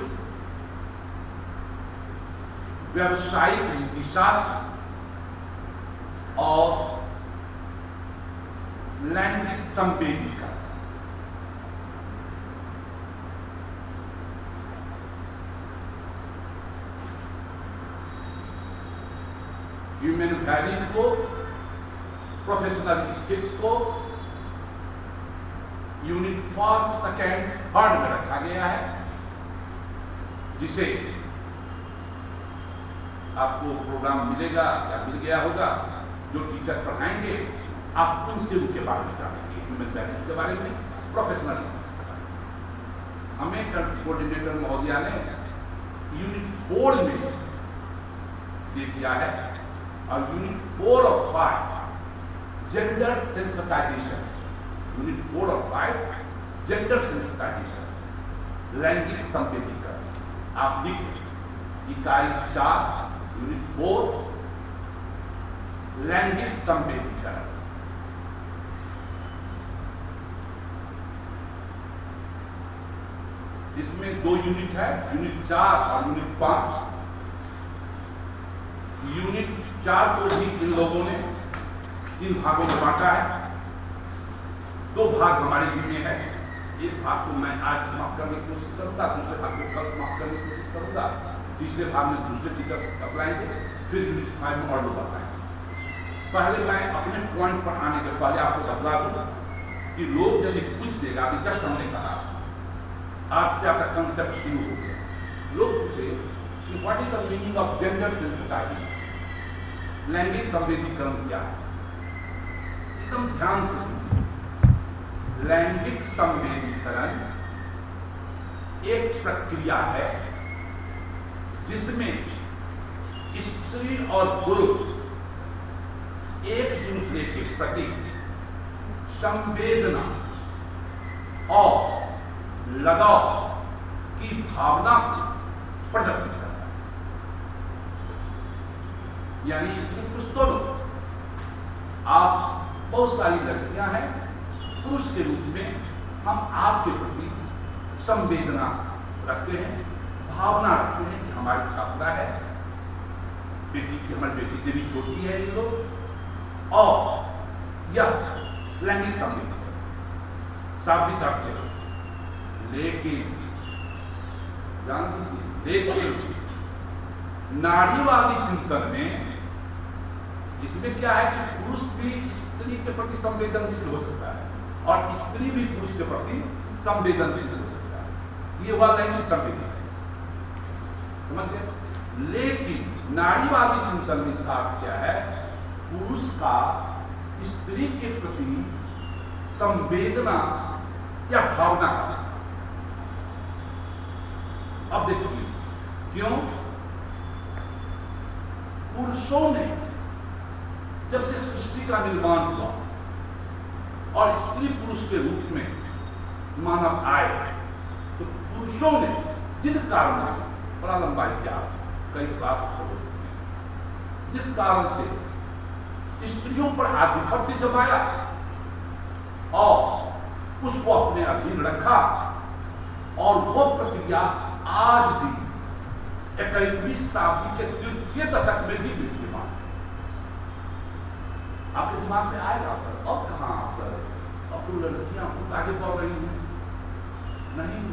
व्यावसायिक नीतिशास्त्र और लैंगिक संवेदीकरण। ह्यूमन वैल्यूज को, प्रोफेशनल इथिक्स को यूनिट 1st, 2nd, 3rd में रखा गया है, जिसे आपको प्रोग्राम मिलेगा या मिल गया होगा, जो टीचर पढ़ाएंगे आप उनसे उनके बारे में जानेंगे, ह्यूमन वैल्यूज के बारे में, प्रोफेशनल इथिक्स के बारे में। हमें कोऑर्डिनेटर महोदया ने यूनिट 4 में दे दिया है, और यूनिट 4 और 5 जेंडर सेंसिटाइजेशन, यूनिट 4 और 5 जेंडर सेंसिटाइजेशन, लैंगिक संवेदीकरण। आप लिखें इकाई 4 यूनिट 4 लैंगिक संवेदीकरण। इसमें 2 यूनिट है, यूनिट 4 और यूनिट 5। यूनिट 4 को भी इन लोगों ने 3 भागों में बांटा है। 2 भाग हमारे जिम्मे है, एक भाग को मैं आज समाप्त करने की कोशिश करूंगा, दूसरे भाग को कल समाप्त करने की कोशिश करूंगा, तीसरे भाग में दूसरे टीचर अपनाएंगे, फिर यूनिट 5 में और लोग अपनाएंगे। पहले मैं अपने पॉइंट पर आने के पहले आपको बतला दूं कि लोग यदि पूछ देगा, अभी जस्ट हमने कहा आपसे आपका कंसेप्ट शुरू हो गया, लोग पूछे कि what is the meaning of gender sensitization, लैंगिक संवेदीकरण क्या है? एकदम ध्यान से सुनिए। लैंगिक संवेदीकरण एक प्रक्रिया है जिसमें स्त्री और पुरुष एक दूसरे के प्रति संवेदना और लगाव की भावना को प्रदर्शित करता है। यानी स्त्री पुरुष दोनों, आप बहुत सारी लड़कियां हैं, पुरुष के रूप में हम आपके प्रति संवेदना रखते हैं, भावना रखते हैं कि हमारी छात्रा है, बेटी की, हमारी बेटी से भी छोटी है ये लोग, और यह लैंगिक संवेदना शाब्दिक अर्थ है। लेकिन जान लीजिए, लेकिन नारीवादी चिंतन में इसमें क्या है कि पुरुष भी स्त्री के प्रति संवेदनशील हो सकता है और स्त्री भी पुरुष के प्रति संवेदनशील हो सकता है। ये हुआ लैंगिक संवेदना, समझ गए? लेकिन नारीवादी चिंतन में इसका अर्थ क्या है? पुरुष का स्त्री के प्रति संवेदना या भावना का। अब देखिए क्यों? पुरुषों ने जब से सृष्टि का निर्माण हुआ और स्त्री पुरुष के रूप में मानव आए, तो पुरुषों ने जिन कारणों से, बड़ा लंबा इतिहास, कई क्लास हो सकते हैं, जिस कारण से स्त्रियों पर आधिपत्य जमाया और उसको अपने अधीन रखा, और वो प्रक्रिया आज भी 21वीं शताब्दी के तृतीय दशक में भी विद्यमान है। आपके दिमाग में आएगा सर, अब कहां सर, अब तो लड़कियां खुद आगे बढ़ रही हैं? नहीं।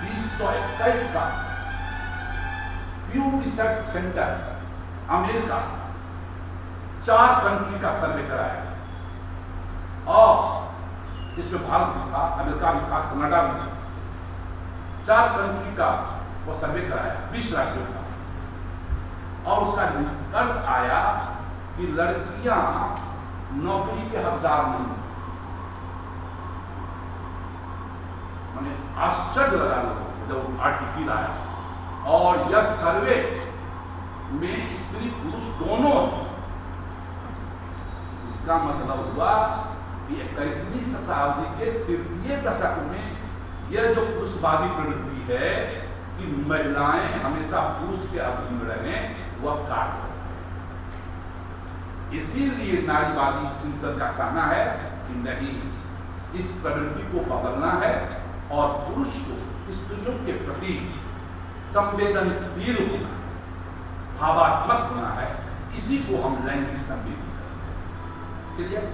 2021 का प्यू रिसर्च सेंटर अमेरिका 4 कंट्री का सर्वे कराया, और इसमें भारत भी था, अमेरिका भी था, कनाडा भी था। 4 कंट्री का वो सर्वे कराया, 20 राज्यों का, और उसका निष्कर्ष आया कि लड़कियां नौकरी के हकदार नहीं। मैंने आश्चर्य लगा लोगों को जब आर्टिकल आया, और यह सर्वे में स्त्री पुरुष दोनों। इसका मतलब हुआ कि 21वीं शताब्दी के तृतीय दशक में यह जो पुरुषवादी प्रवृत्ति है कि महिलाएं हमेशा पुरुष के अधीन रहें, वह कार्य है। इसीलिए नारीवादी चिंतन का कहना है कि नहीं, इस प्रवृत्ति को बदलना है और पुरुष को स्त्रियों के प्रति संवेदनशील होना, भावात्मक होना है। इसी को हम लैंगिक संवेदी कहते हैं।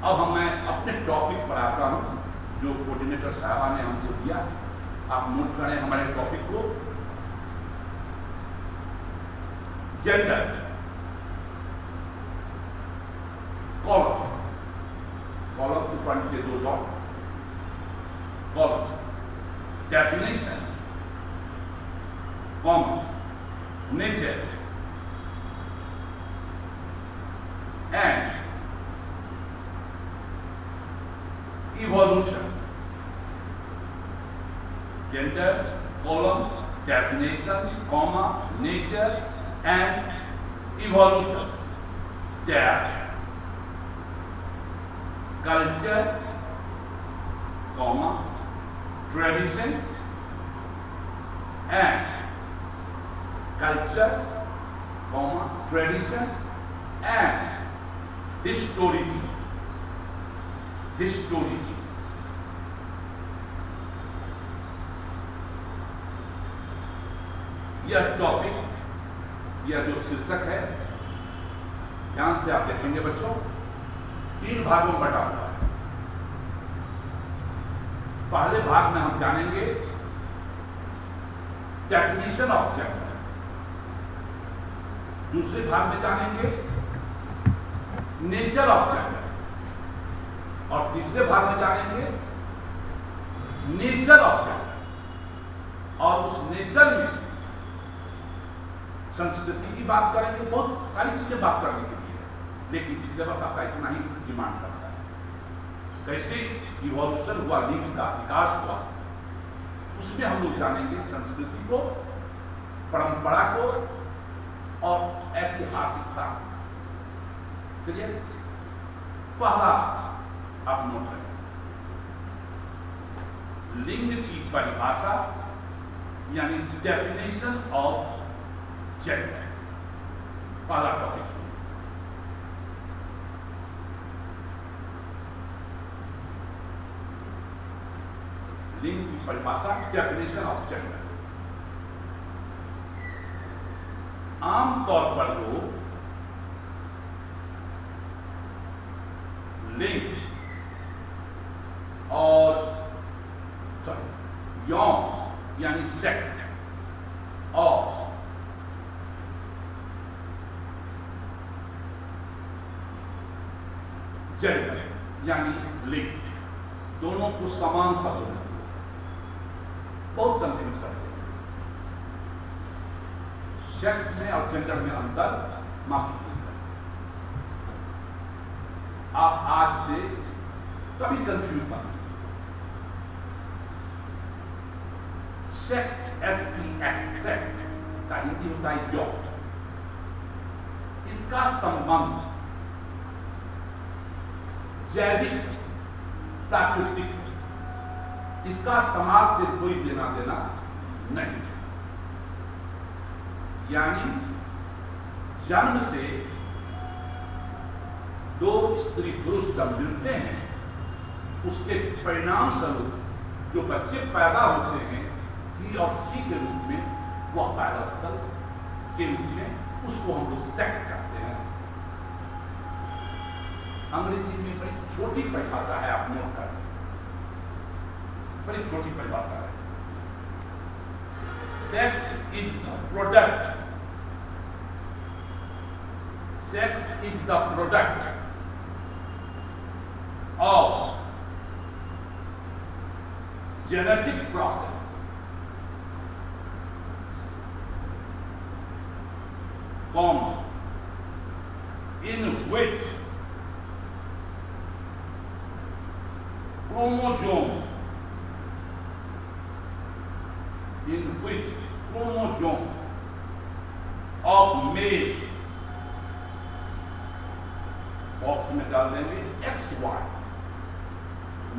अब मैं अपने टॉपिक पर आता हूं, जो कोऑर्डिनेटर साहबा ने हमको दिया। आप नोट करें हमारे टॉपिक को। जेंडर, कॉलम, कॉलम के फ्रंट के 2 dot, column, definition, common, nature and evolution. Gender, column, definition, comma, nature and evolution. Dash. Culture, comma, tradition and culture, comma, tradition and historicity. Historicity. यह topic, यह जो शीर्षक है, ध्यान से आप देखेंगे बच्चों, 3 भागों में बटा हुआ है। पहले भाग में हम जानेंगे डेफिनेशन ऑफ जेंडर, दूसरे भाग में जानेंगे नेचर ऑफ जेंडर, और तीसरे भाग में जानेंगे नेचर ऑफ जेंडर। और उस नेचर में संस्कृति की बात करेंगे, बहुत सारी चीजें बात करने के लिए, लेकिन सिलेबस आपका इतना ही डिमांड करता है। कैसे इवोल्यूशन हुआ, लिंग का विकास हुआ, उसमें हम लोग जानेंगे संस्कृति को, परंपरा को और ऐतिहासिकता। क्लियर? पहला आप नोट करें, लिंग की परिभाषा यानी डेफिनेशन ऑफ जेंडर, पहला टॉपिक। लिंग की परिभाषा, डेफिनेशन ऑफ जेंडर। आमतौर पर लोग लिंग और यौन यानी सेक्स और जेंडर यानी लिंग, दोनों को समान शब्द में बहुत कंफ्यूज करते हैं। सेक्स में और जेंडर में अंतर माफ कीजिएगा। आप आज से कभी कंफ्यूज मत। सेक्स SEX सेक्स का हिंदी होता है यौन। इसका संबंध जैविक प्राकृतिक, इसका समाज से कोई लेना देना नहीं। यानी जन्म से दो स्त्री पुरुष जब मिलते हैं, उसके परिणाम स्वरूप जो बच्चे पैदा होते हैं ही और सी के रूप में, वह बायोलॉजिकल के रूप में, उसको हम लोग सेक्स कहते हैं। अंग्रेजी में बड़ी छोटी परिभाषा है, आप नोट कर, बड़ी छोटी परिभाषा है। Sex is the product, sex is the product of genetic process in which chromosome of male, box में डाल देंगे XY,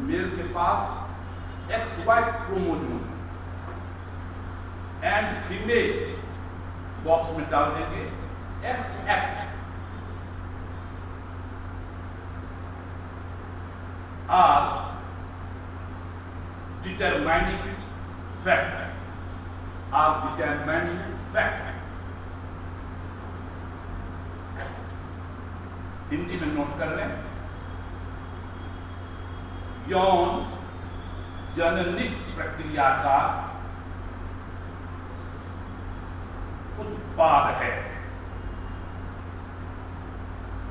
मेल के पास XY chromosome and female box में डाल देंगे XX, are determining factors, Hindi में नोट कर लें। यौन जननिक प्रक्रिया का उत्पाद है।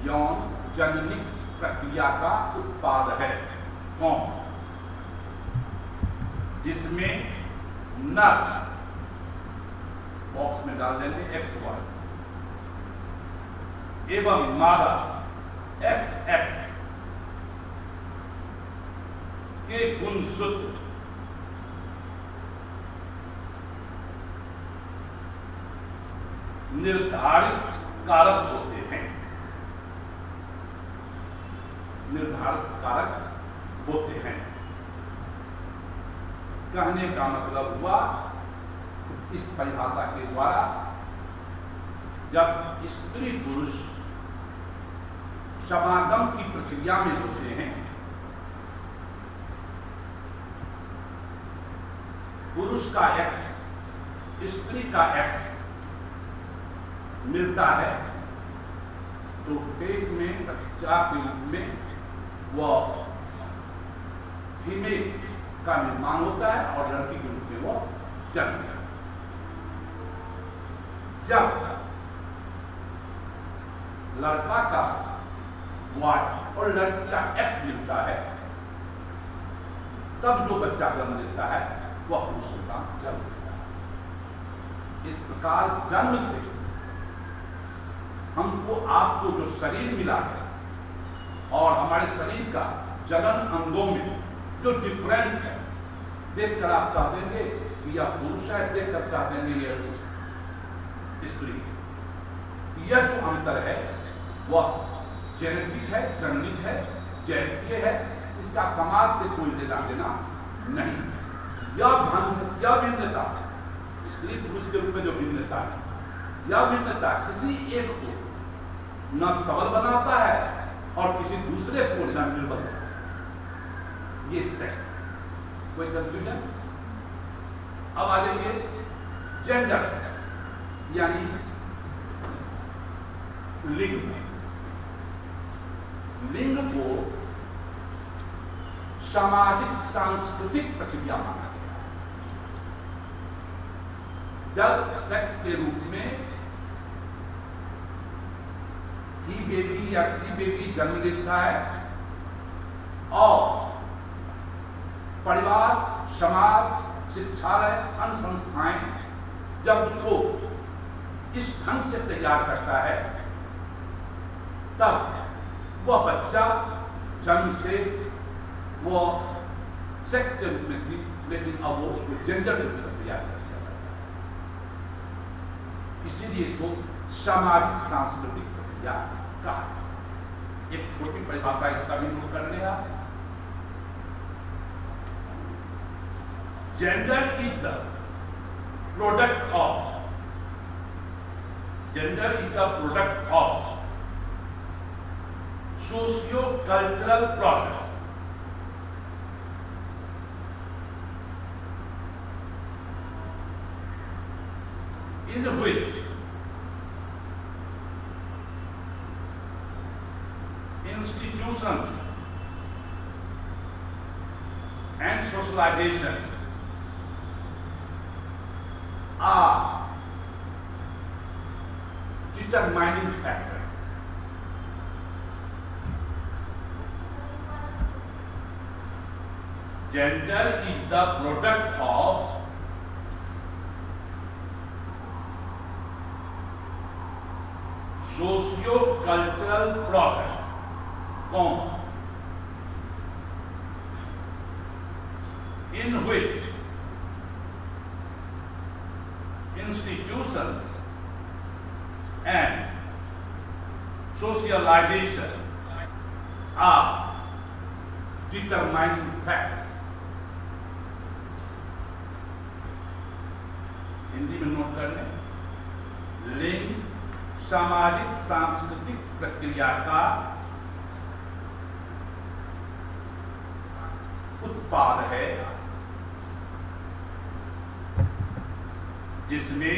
यौन जननिक प्रक्रिया का उत्पाद है कौन? जिसमें नर बॉक्स में डाल देंगे XY एवं मादा XX के गुणसूत्र निर्धारित कारक होते हैं, निर्धारित कारक होते हैं। कहने का मतलब हुआ, इस परिभाषा के द्वारा जब स्त्री पुरुष समागम की प्रक्रिया में होते हैं, पुरुष का X स्त्री का X मिलता है, तो पेट में बच्चा के रूप में वह फीमेल का निर्माण होता है और लड़की के रूप में वह जन्म है। जब लड़का का Y और लड़की का X मिलता है, तब जो बच्चा जन्म लेता है वह पुरुष का जन्म लेता है। इस प्रकार जन्म से हमको आपको जो शरीर मिला है और हमारे शरीर का जनन अंगों में जो डिफरेंस है, देखकर आप कह देंगे कि यह पुरुष है, देखकर कह देंगे यह स्त्री। यह जो अंतर है वह जेनेटिक है, जननिक है, जैविकीय है, इसका समाज से कोई लेना देना नहीं। यह भिन्नता स्त्री पुरुष के रूप में जो भिन्नता है, यह भिन्नता किसी एक को न सबल बनाता है और किसी दूसरे को न निर्बल बनाता है। ये सेक्स। कोई कंफ्यूजन? अब आ जाइए जेंडर यानी लिंग। लिंग को सामाजिक सांस्कृतिक प्रक्रिया माना गया। जब सेक्स के रूप में ही बेबी या सी बेबी जन्म लेता है और परिवार, समाज, शिक्षालय, अन्य संस्थाएं जब उसको इस ढंग से तैयार करता है, तब वह बच्चा जन्म से वो सेक्स के रूप में थी, लेकिन अब वो उसको जेंडर के रूप में तैयार कर दिया जाता है। इसीलिए इसको सामाजिक सांस्कृतिक प्रक्रिया कहा। एक छोटी परिभाषा इसका भी नोट कर लिया। Gender is the product of socio-cultural process in which institutions and socialization are determining factors. Gender is the product of socio-cultural process, in which institutions and socialization are determining factors. Hindi में note कर लें, लिंग सामाजिक सांस्कृतिक प्रक्रिया का उत्पाद है, जिसमें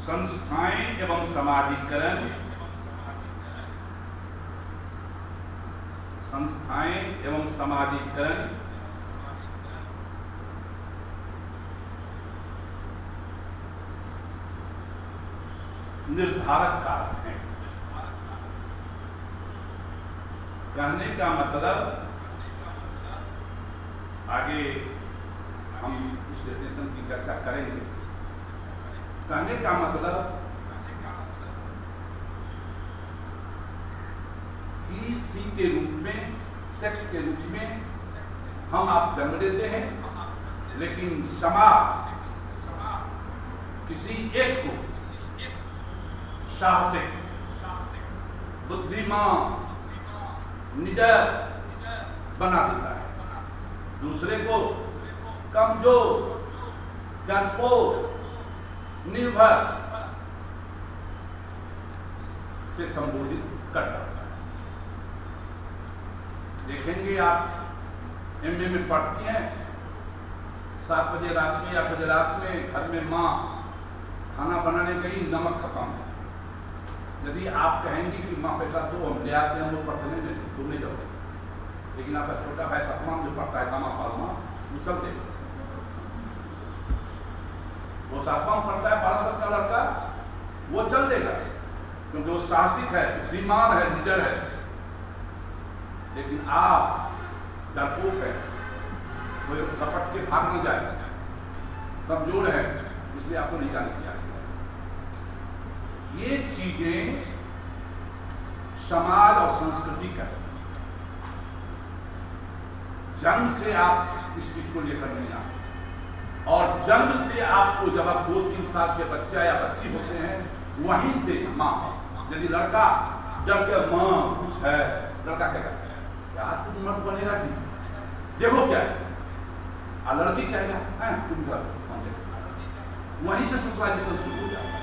संस्थाएं एवं समाजीकरण निर्धारक कारक हैं। कहने का मतलब, आगे हम इस डेफिनेशन की चर्चा करेंगे। कहने का मतलब सी के रूप में, सेक्स के रूप में हम आप जन्म लेते हैं, लेकिन समाज किसी एक को साहसिक, बुद्धिमान, निडर बना देता है, दूसरे को कमजोर, डरपोक, निर्भर से संबोधित करता है। देखेंगे आप एमए में पढ़ती हैं, 7 बजे रात में या बजे रात में घर में माँ खाना बनाने गई, नमक खत्म है। यदि आप कहेंगे कि माँ पैसा दो, हम ले आते हैं, वो पढ़ने में तुम नहीं जाओगे, लेकिन आपका छोटा भाई सतमाम जो पढ़ता है कामा पालमा, वो चल देगा। वो सातवां पढ़ता है 12 साल का लड़का, वो चल देगा, क्योंकि वो साहसिक है, बुद्धिमान है, लीडर है। लेकिन आप डरपोक है, कोई लपट के भाग न जाए, कमजोर है, इसलिए आपको नहीं जाने दिया। ये चीजें समाज और संस्कृति का, जन्म से आप इस चीज को लेकर नहीं आते, और जन्म से आपको जब आप 2-3 साल के बच्चा या बच्ची होते हैं, वहीं से माँ, यदि लड़का जब के माँ कुछ है, लड़का क्या कहता है, यार तुम मत बनेगा जी, देखो क्या है, और लड़की कहेगा तुम घर, वहीं से सोशलाइजेशन शुरू हो जाता है।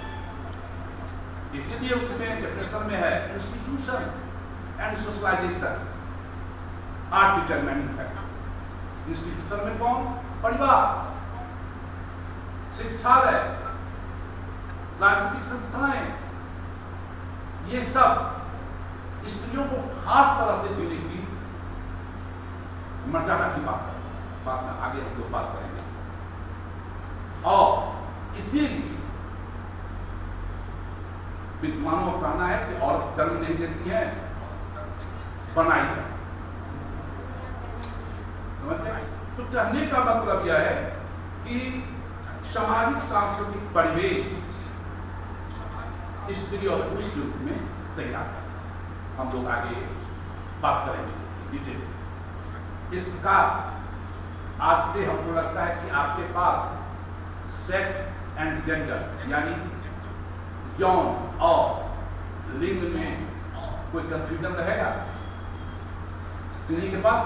इसीलिए उसमें डेफिनेशन में है, institutions and socialization are determining factor. Institution में कौन? परिवार, शिक्षालय, राजनीतिक संस्थाएं, ये सब स्त्रियों को खास तरह से जीने की मर्यादा की बात है। बाद में आगे हम लोग बात करेंगे। और इसीलिए विद्वानों का कहना है कि औरत जन्म नहीं देती है, बनाई जाती है। समझते हैं? तो कहने का मतलब यह है कि सामाजिक सांस्कृतिक परिवेश स्त्री और पुरुष के रूप में तैयार है। हम लोग आगे बात करेंगे डिटेल। इस प्रकार आज से हमको लगता है कि आपके पास सेक्स एंड जेंडर यानी यौन और लिंग में कोई कंफ्यूजन रहेगा? किन्हीं के पास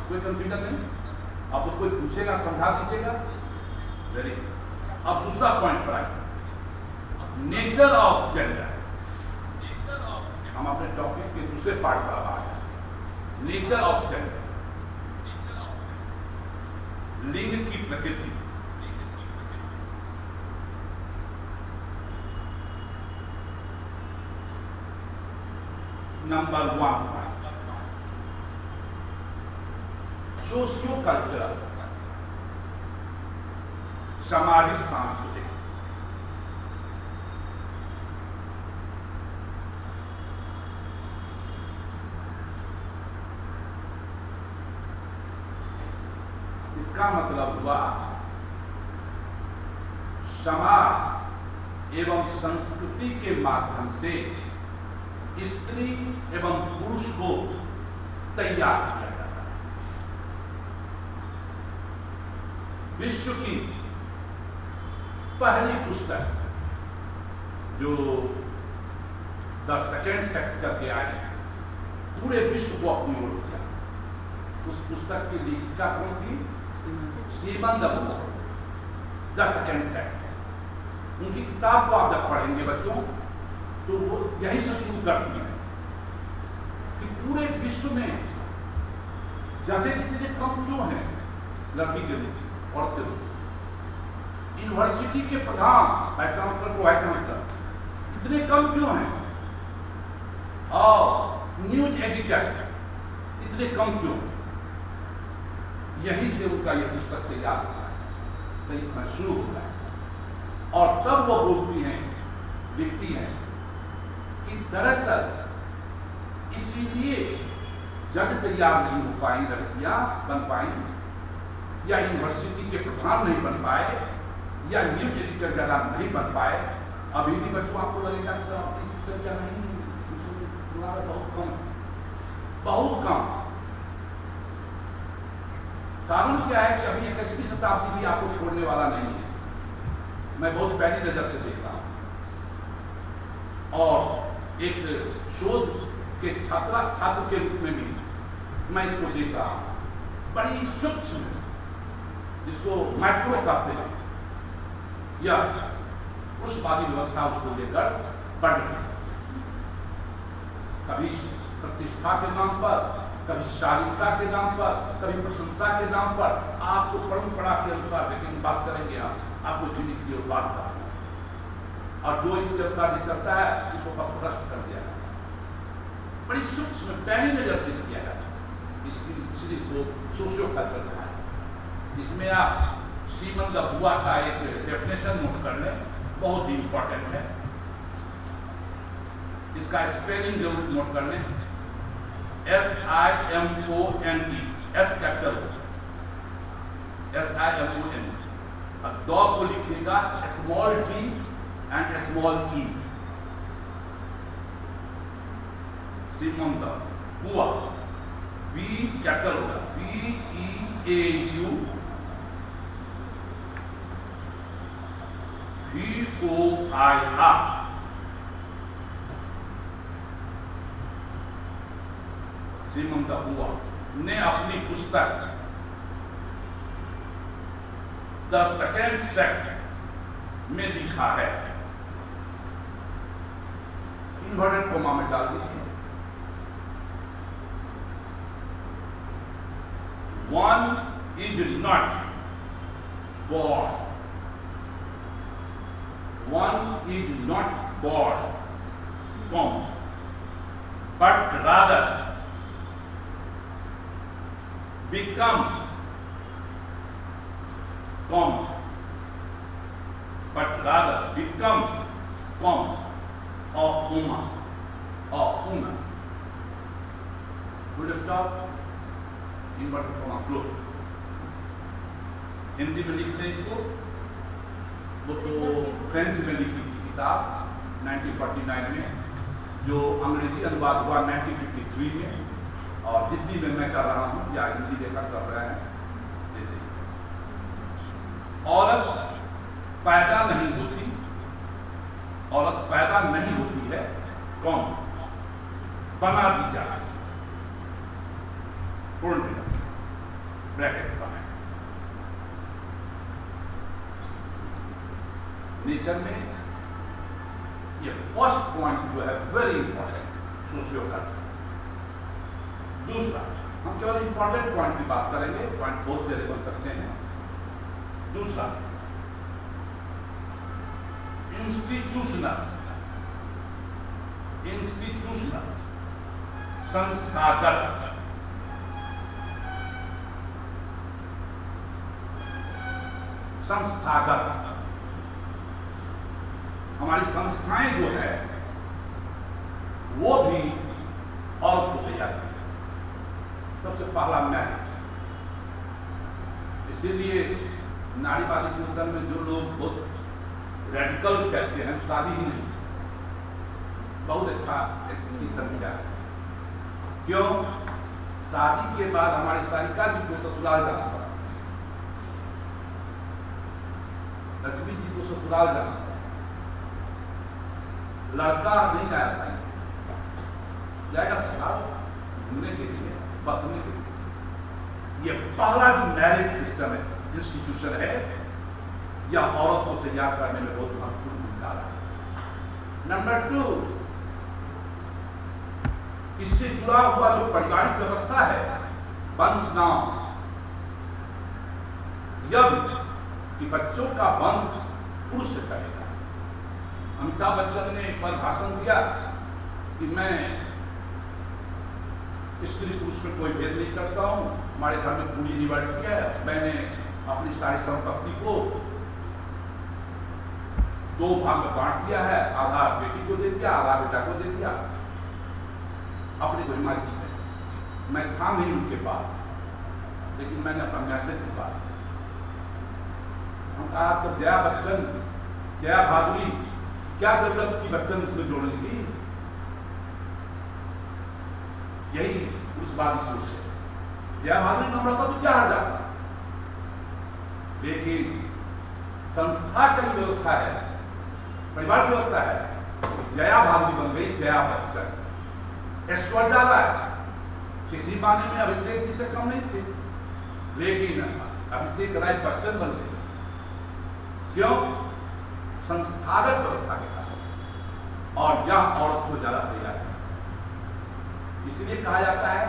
कोई कंफ्यूजन नहीं? अब तो कोई पूछेगा समझा दीजिएगा। Very good. अब दूसरा पॉइंट पर आए, नेचर ऑफ जेंडर। हम अपने टॉपिक के दूसरे पार्ट पर आ रहे हैं। नेचर ऑफ जेंडर, लिंग की प्रकृति। नंबर 1, सोशियो कल्चरल, सामाजिक सांस्कृतिक। इसका मतलब हुआ समाज एवं संस्कृति के माध्यम से स्त्री एवं पुरुष को तैयार किया जाता है। विश्व की पहली पुस्तक जो द सेकेंड सेक्स करके आई, पूरे विश्व को अपनी ओर किया। उस पुस्तक की लेखिका कौन थी? Simone de Beauvoir, the second sex. उनकी किताब को आप जब पढ़ेंगे बच्चों तो वो यही से शुरू करती है कि पूरे विश्व में जगह कितने कम क्यों हैं लड़की के रूप औरत के रूप। यूनिवर्सिटी के प्रधान वाइस चांसलर को वाइस चांसलर कितने कम क्यों हैं, और न्यूज एडिटर्स इतने कम क्यों? यही से उनका ये पुस्तक तैयार होता है, शुरू होता है। और तब वो बोलती हैं, लिखती हैं कि दरअसल इसीलिए जज तैयार नहीं हो पाई लड़कियां बन पाई, या यूनिवर्सिटी के प्रधान नहीं बन पाए, या न्यूज एडिटर ज्यादा नहीं बन पाए। अभी भी बच्चों आपको लगेगा कि सर अपनी शिक्षा क्या नहीं, बहुत कम, बहुत कम। कारण क्या है कि अभी 21वीं शताब्दी भी आपको छोड़ने वाला नहीं है। मैं बहुत पहली नजर से देख रहा हूं, और एक शोध के छात्र के रूप में भी मैं इसको देख रहा हूं। बड़ी सूक्ष्म, जिसको माइक्रो कहते हैं, या पुरुषवादी व्यवस्था उसको लेकर बढ़ रही है। कभी प्रतिष्ठा के नाम पर, कभी शालीनता के नाम पर, कभी प्रसन्नता के नाम पर, आपको परंपरा के अनुसार, लेकिन बात करेंगे आपको जीने की और बात करेंगे, और जो इसके अनुसार नहीं चलता है इसको भ्रष्ट कर दिया जाता है। बड़ी सूक्ष्म पैनी नजर से किया जाता है। इसलिए इसको सोशियो कल्चर कहा है। इसमें आप सीमन द बूअर का एक डेफिनेशन नोट कर लें, बहुत ही इंपॉर्टेंट है। इसका स्पेलिंग जरूर नोट कर लें, SIMONE, S कैपिटल SIMONE। अब दो को लिखिएगा small d and small e। Simone de Beauvoir, B capital होगा, BEAU VOIR। Simone de Beauvoir ने अपनी पुस्तक द सेकेंड सेक्स में लिखा है, इन्वर्टेड कोमा में डाल दीजिए, one is not born, one is not born, but rather becomes, but rather becomes, a woman, Would have stopped inverted comma close. Hindi में लिख लें इसको। वो तो फ्रेंच में लिखी थी किताब 1949 में, जो अंग्रेजी अनुवाद हुआ 1953 में, और हिंदी में मैं कर रहा हूँ या हिंदी लेखक कर रहे हैं। जैसे औरत पैदा नहीं होती, औरत पैदा नहीं होती है, कौन बना दी जाती है। पूर्ण ब्रैकेट बनाए। नेचर में ये फर्स्ट पॉइंट जो है वेरी इंपॉर्टेंट, सोशियो कल्चर। दूसरा, हम केवल इंपॉर्टेंट पॉइंट की बात करेंगे, पॉइंट बहुत से बन सकते हैं। दूसरा, इंस्टीट्यूशनल संस्थागत। हमारी संस्थाएं जो है वो भी औरत को तैयार करती है। सबसे पहला मैरिज। इसीलिए नारीवादी चिंतन में जो लोग बहुत रेडिकल कहते हैं शादी ही नहीं, बहुत अच्छा इसकी संख्या है। क्यों? शादी के बाद हमारी सारिका जी को ससुराल जाना पड़ा, लक्ष्मी जी को ससुराल जाना पड़ा, लड़का नहीं आया था, जाएगा ससुराल घूमने के लिए, बसने के लिए। ये पहला जो मैरिज सिस्टम है, इंस्टीट्यूशन है, यह औरत को तैयार करने में बहुत महत्वपूर्ण भूमिका रहा है। नंबर 2, इससे जुड़ा हुआ जो पारिवारिक व्यवस्था है, वंश नाम, यह कि बच्चों का वंश पुरुष से चलेगा। अमिताभ बच्चन ने एक बार भाषण दिया कि मैं स्त्री पुरुष में कोई भेद नहीं करता हूं, हमारे घर में पूरी लिबर्टी है, मैंने अपनी सारी संपत्ति को 2 भाग में बांट दिया है, आधा बेटी को दे दिया, आधा बेटा को दे दिया, अपनी कोई मर्जी है। मैं था नहीं उनके पास, लेकिन मैंने अपना मैसेज दिया। हम कहा तो जया बच्चन, जया भादुरी, क्या जरूरत थी बच्चन उसमें जोड़ने की? यही उस बात की सोच है। जया भादुरी नाम रहता तो क्या हर जाता, लेकिन संस्था की व्यवस्था है, परिवार की व्यवस्था है। जया भादुरी बन गई जया बच्चन। ऐश्वर्य ज्यादा है, किसी बाने में अभिषेक जी से कम नहीं थे, लेकिन अभिषेक राय बच्चन बन गए। क्यों? संस्थागत व्यवस्था के कारण, और यह औरत को ज्यादा तैयार है। इसलिए कहा जाता है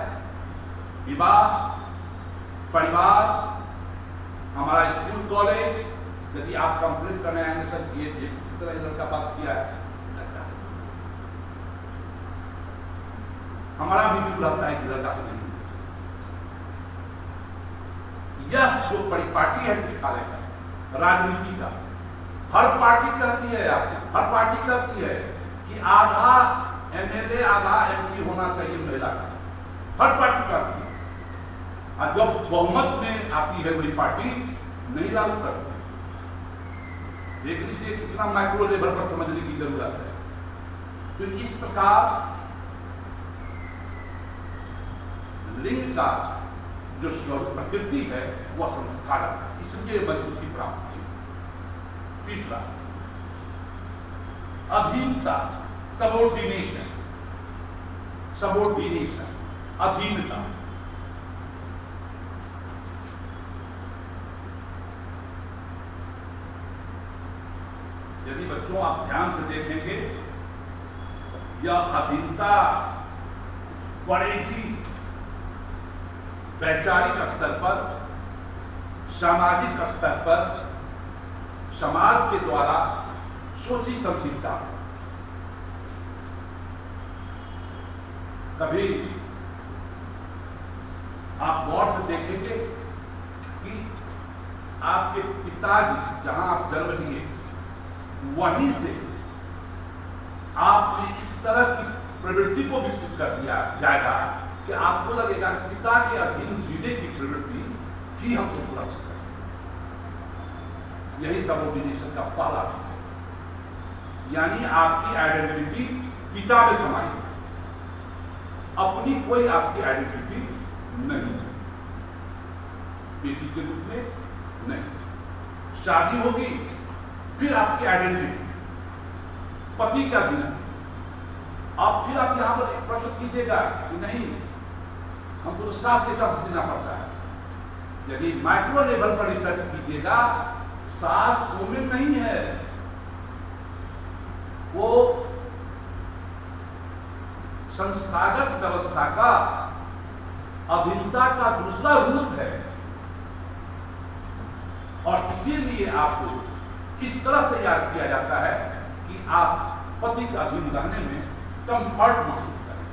विवाह, परिवार, हमारा स्कूल कॉलेज यदि आप कंप्लीट करने आएंगे सर, ये जिस तरह लड़का बात किया है, हमारा भी बिल्कुल रहता है कि लड़का से नहीं। यह जो परिपाटी है शिक्षालय का, राजनीति का, हर पार्टी कहती है, आपको हर पार्टी कहती है कि आधा एमएलए आधा एमपी होना चाहिए महिला का, हर पार्टी कहती है। और जब बहुमत में आती है वही पार्टी नहीं लागू करती। देख लीजिए कितना माइक्रो लेवल पर समझने की जरूरत है। तो इस प्रकार लिंग का जो स्वरूप प्रकृति है वह संस्कारक है, इसलिए मजबूती प्राप्त की। तीसरा, अधीनता, सबोर्डिनेशन, अधीनता। यदि बच्चों आप ध्यान से देखेंगे, यह अधीनता बड़े ही वैचारिक स्तर पर, सामाजिक स्तर पर, समाज के द्वारा सोची समझी जाती। कभी आप गौर से देखेंगे कि आपके पिताजी जहां आप जन्म लिए वहीं से आपने इस तरह की प्रवृत्ति को विकसित कर दिया जाएगा कि आपको लगेगा कि पिता के अधीन जीने की प्रवृत्ति ही हमको सुरक्षित है। यही सबऑर्डिनेशन का पहला है, यानी आपकी आइडेंटिटी पिता में समाई है, अपनी कोई आपकी आइडेंटिटी नहीं, बेटी के रूप में नहीं। शादी होगी फिर आपकी आइडेंटिटी पति का भी नहीं। अब फिर आप यहां पर एक प्रश्न कीजिएगा कि नहीं हमको तो सास के साथ जीना पड़ता है। यदि माइक्रो लेवल पर रिसर्च कीजिएगा, सास वुमेन नहीं है, वो संस्थागत व्यवस्था का अधीनता का दूसरा रूप है, और इसीलिए आपको इस तरह तैयार किया जाता है कि आप पति का अधीन रहने में कंफर्ट महसूस करें।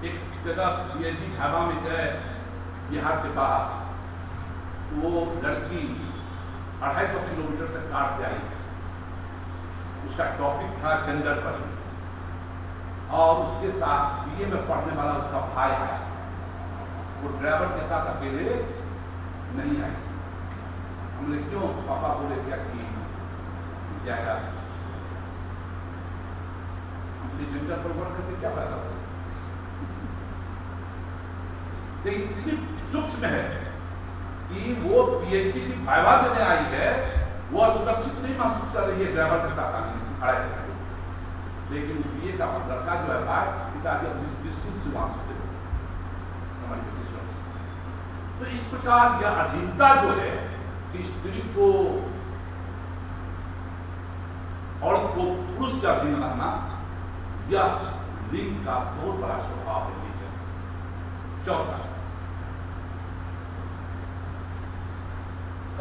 एक जगह पीएचडी ढाबा में गए बिहार के बाहर, वो लड़की 250 किलोमीटर से कार से आई, उसका टॉपिक था जेंडर पर, और उसके साथ बीए में पढ़ने वाला उसका भाई आया। वो ड्राइवर के साथ अकेले नहीं आए। हमने क्यों, पापा बोले क्या कि जाएगा, हमने जेंडर पर वर्क करके क्या फायदा होगा। लेकिन इतनी सूक्ष्म है कि वो पीएचडी की वाइवा देने आई है, वो सुरक्षित नहीं महसूस कर रही है ड्राइवर के साथ आने में 250 किलोमीटर, लेकिन बीए का लड़का जो है भाई पिताजी डिस्टेंस से वहां से तो इस प्रकार यह अधीनता जो है कि स्त्री को और को पुरुष का अधीन रहना, यह लिंग का बहुत बड़ा स्वभाव है नेचर। चौथा,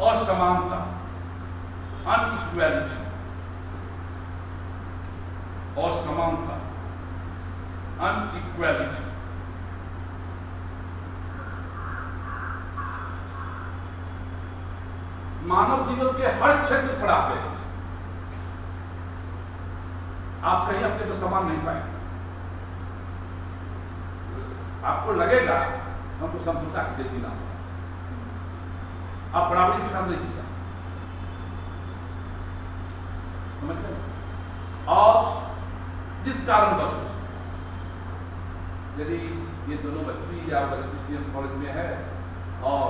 असमानता, अनइक्वालिटी, असमानता, अनइक्वालिटी। मानव जीवन के हर क्षेत्र पर आते हैं, आप कहीं अपने को समान नहीं पाएंगे। आपको लगेगा हमको समझौता के जीना, आप बराबरी के साथ नहीं जी सकते, समझते हैं। और जिस कारणवश यदि ये दोनों बच्ची या बच्ची सीएम कॉलेज में है और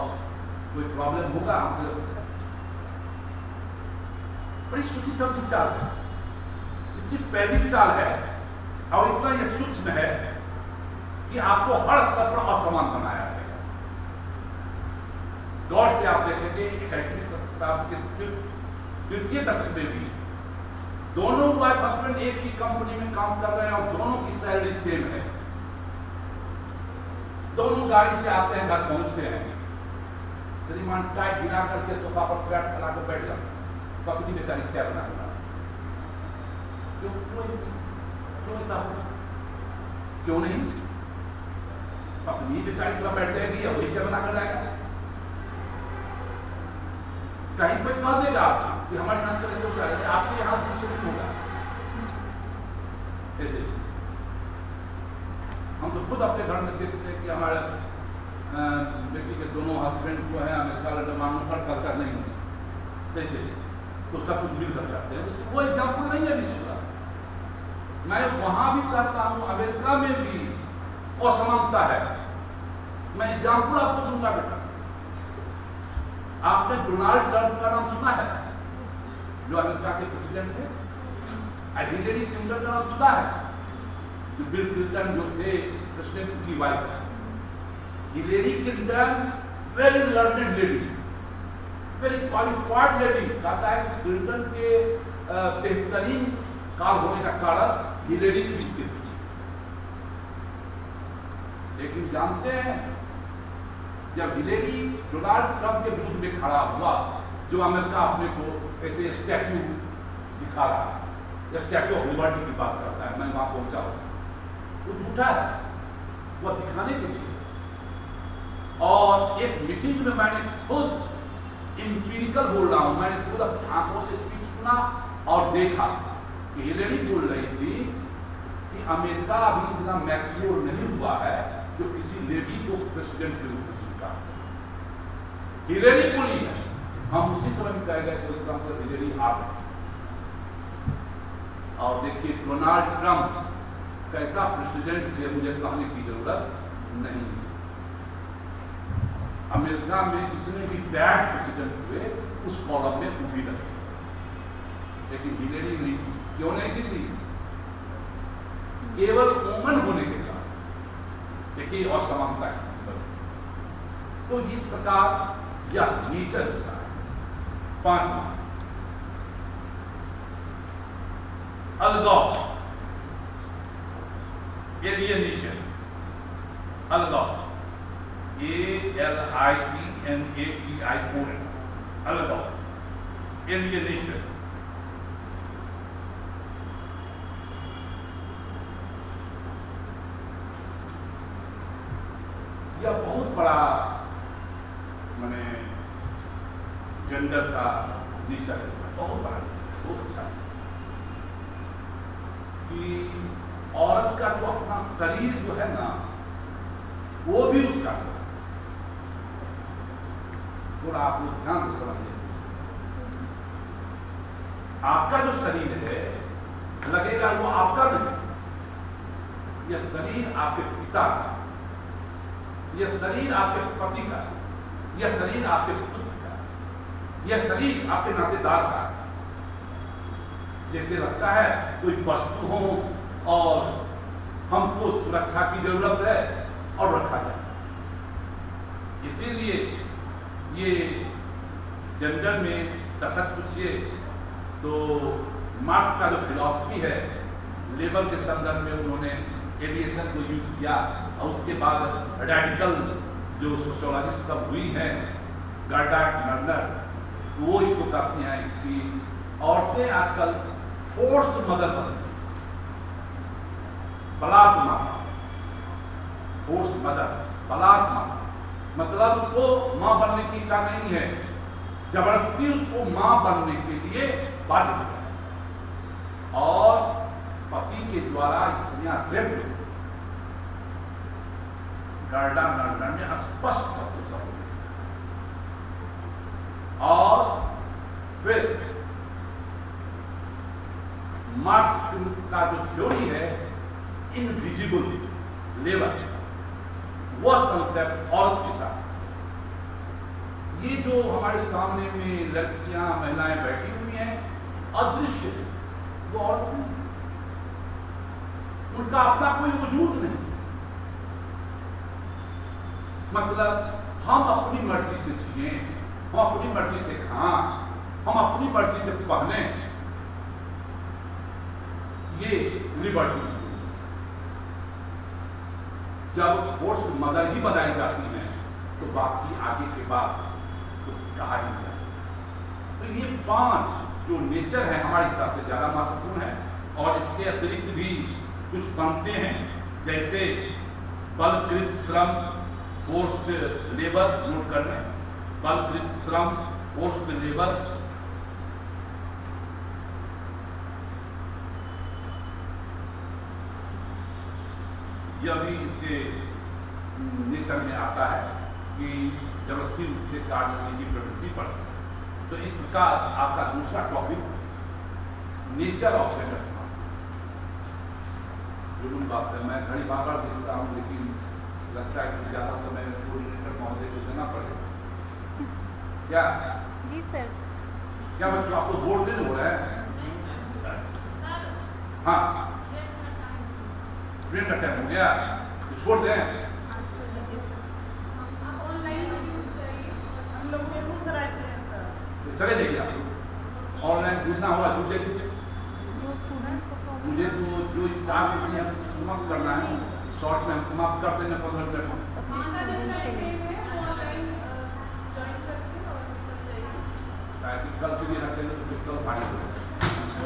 कोई प्रॉब्लम होगा, हमको बड़ी सूची समझी चाल है, इतनी पहली चाल है और इतना यह सूक्ष्म है कि आपको हर स्तर पर असमान बनाया जाएगा। गौर से आप देखेंगे 21वीं शताब्दी के तृतीय दशक में भी दोनों वाइफ हस्बैंड एक ही कंपनी में काम कर रहे हैं और दोनों की सैलरी सेम है, दोनों गाड़ी से आते हैं, घर पहुंचते हैं, श्रीमान टाइट गिरा करके सोफा पर पैर फैला कर बैठ जाते, पत्नी बेचारी चाय बना देना। क्यों ऐसा हो? क्यों नहीं? पत्नी बेचारी थोड़ा बैठ जाएगी या वही चाय बना कर लाएगा। कहीं कोई कह देगा कि हमारे यहाँ से होता है, आपके यहाँ कुछ नहीं होगा। ऐसे हम तो खुद अपने घर में देखते हैं कि हमारे बेटी के दोनों हस्बैंड जो है अमेरिका लंदन पर कल्चर नहीं होती, जैसे तो सब कुछ मिलकर करते हैं। वो एग्जाम्पल नहीं है विश्व का, मैं वहां भी करता हूं, अमेरिका में भी असमानता है। मैं एग्जाम्पल आपको दूंगा बेटा, आपने डोनाल्ड ट्रंप का नाम सुना है, जो अमेरिका के प्रेसिडेंट थे? हिलेरी क्लिंटन का नाम सुना है, जो बिल क्लिंटन जो थे प्रेसिडेंट की wife. Hillary Clinton very learned lady, very qualified lady. कहता है कि क्लिंटन के बेहतरीन काल होने का कारण हिलेरी के पीछे। लेकिन जानते हैं जब हिलेरी डोनाल्ड ट्रंप के विरुद्ध में खड़ा हुआ, जो अमेरिका अपने को ऐसे स्टैच्यू दिखा रहा है, स्टैच्यू ऑफ लिबर्टी की बात करता है, मैं वहां पहुंचा हूं, वो झूठा है, वो दिखाने के लिए। और एक मीटिंग में मैंने खुद इंपीरिकल बोल रहा हूं, मैंने खुद अपनी आंखों से स्पीच सुना और देखा कि हिलेरी बोल रही थी कि अमेरिका अभी इतना मैच्योर नहीं हुआ है जो किसी लेडी को प्रेसिडेंट के रूप में स्वीकार। हिलेरी बोली है, हम उसी समय में कह गए तो इसका मतलब हिलेरी आ गए। और देखिए डोनाल्ड ट्रंप कैसा प्रेसिडेंट थे, मुझे कहने की जरूरत नहीं। अमेरिका में जितने भी बैड प्रेसिडेंट हुए उस कॉलम में वो भी लगे, लेकिन हिलेरी नहीं थी। क्यों नहीं की थी? केवल वुमन होने के कारण। देखिए असमानता है। तो इस प्रकार यह नेचर इसका है। पांचवा, अलगाव, एलियनेशन, अलगाव, ALIENATION, अलगाव, एलियनेशन। यह बहुत बड़ा माने जेंडर का नेचर है, बहुत बड़ा, बहुत अच्छा है कि औरत का जो अपना शरीर जो है ना वो भी उसका है। थोड़ा आप लोग ध्यान से समझिए, आपका जो शरीर है लगेगा वो आपका नहीं। यह शरीर आपके पिता का, यह शरीर आपके पति का, यह शरीर आपके पुत्र का, यह शरीर आपके नातेदार का। जैसे लगता है कोई वस्तु हो और हमको सुरक्षा की जरूरत है और रखा जाए। इसीलिए ये जेंडर में दशक पूछिए तो मार्क्स का जो फिलॉसफी है लेबर के संदर्भ में उन्होंने एविएशन को यूज किया, और उसके बाद रेडिकल जो सोशियोलॉजिस्ट सब हुई हैं, गर्डा नर्नर, वो इसको कहती हैं कि औरतें आजकल फोर्स्ड मदर बन रही, बलात् माता, फोर्स्ड मदर, बलात् माता, मतलब उसको मां बनने की इच्छा नहीं है, जबरदस्ती उसको मां बनने के लिए बाध्य किया है, और पति के द्वारा स्त्रियां रेप। गर्डा नर्नर ने स्पष्ट तौर पर, और फिर मार्क्स का जो थ्योरी है इनविजिबल लेबर, वह कंसेप्ट औरत के साथ, ये जो हमारे सामने में लड़कियां महिलाएं बैठी हुई हैं अदृश्य, वो औरत नहीं, उनका अपना कोई वजूद नहीं। मतलब हम अपनी मर्जी से जिए, हम अपनी मर्जी से खाएं, हम अपनी मर्जी से पहने, ये लिबर्टी। जब फोर्स्ड मदर ही बनाई जाती हैं तो बाकी आगे के बाद तो कहा ही नहीं जा सकता। तो ये 5 जो नेचर है हमारे हिसाब से ज्यादा महत्वपूर्ण है, और इसके अतिरिक्त भी कुछ बनते हैं, जैसे बलकृत श्रम, फोर्स्ड लेबर, नोट करने, बलकृत श्रम, फोर्स्ड लेबर, यह भी इसके नेचर में आता है कि जबरदस्ती रूप से कार्य करने की प्रवृत्ति पड़ती है। तो इस प्रकार आपका दूसरा टॉपिक नेचर ऑफ सेक्स, जरूर बात है। मैं घड़ी बार देखता हूँ, लेकिन लगता है कि ज्यादा समय कोऑर्डिनेटर महोदय को देना पड़ेगा। क्या जी सर, क्या बच्चों आपको बोर्ड देने हो रहा है? हाँ, ट्रेन का टाइम हो गया तो छोड़ दें। ऑनलाइन हम लोग बेगूसराय से हैं सर। तो चले जाइए आप, ऑनलाइन जुड़ना होगा जुड़ जाइए। जो स्टूडेंट्स को प्रॉब्लम मुझे तो जो टास्क है समाप्त करना है, शॉर्ट में हम समाप्त कर देंगे 15 मिनट में। अपने स्टूडेंट से ऑनलाइन ज्वाइन करके और निकल जाइए। ताकि कल के लिए रखेंगे तो कल फाइनल हो।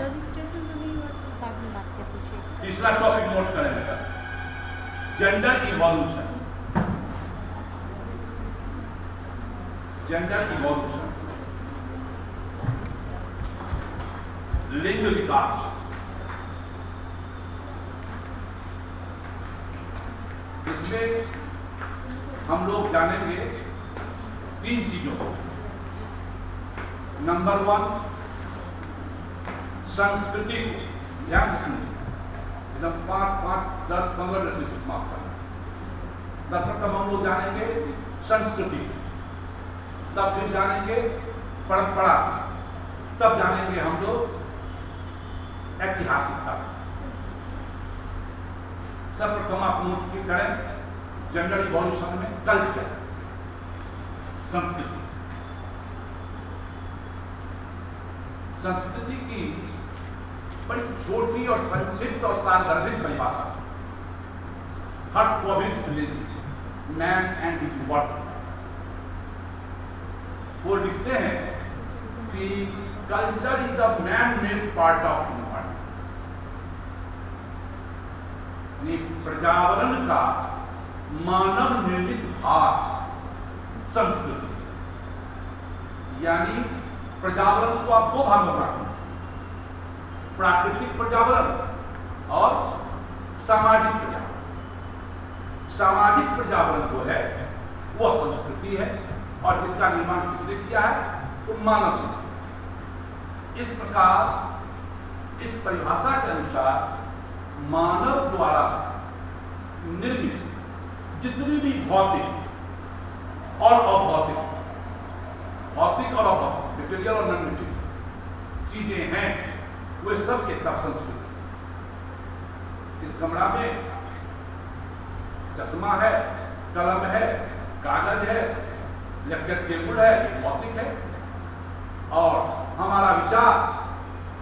रजिस्ट्रेशन जो नहीं हुआ तो साथ में बात कर पूछिए। तीसरा टॉपिक नोट करें बेटा, जेंडर इवोल्यूशन। जेंडर इवोल्यूशन, लिंग विकास। इसमें हम लोग जानेंगे 3 चीजों को। नंबर 1, संस्कृति को ध्यान से सुनिए, एकदम 5, 10, 15 मिनट में समाप्त करना। सर्वप्रथम हम लोग जानेंगे संस्कृति, तब फिर जानेंगे परंपरा, तब जानेंगे हम लोग ऐतिहासिकता। सर्वप्रथम आप नोट करें जनरल इवोल्यूशन में कल्चर, संस्कृति। संस्कृति की बड़ी छोटी और संक्षिप्त और सारगर्भित परिभाषा हर्ष से लेती है, मैन एंड हिज वर्क्स। वो लिखते हैं कि culture is the man made part of human, पर्यावरण का मानव निर्मित भाग संस्कृति। यानी पर्यावरण को आप 2 भाग में बांटें, प्राकृतिक पर्यावरण और सामाजिक पर्यावरण। सामाजिक पर्यावरण जो है वो संस्कृति है, और जिसका निर्माण किसने किया है? तो मानव ने। इस प्रकार इस परिभाषा के अनुसार मानव द्वारा निर्मित जितनी भी भौतिक और अभौतिक, भौतिक और अभौतिक, मटेरियल और नॉन मटेरियल चीजें हैं, वे सब के सब संस्कृति। इस कमरा में चश्मा है, कलम है, कागज है, लेक्चर टेबल है, ये भौतिक है। और हमारा विचार,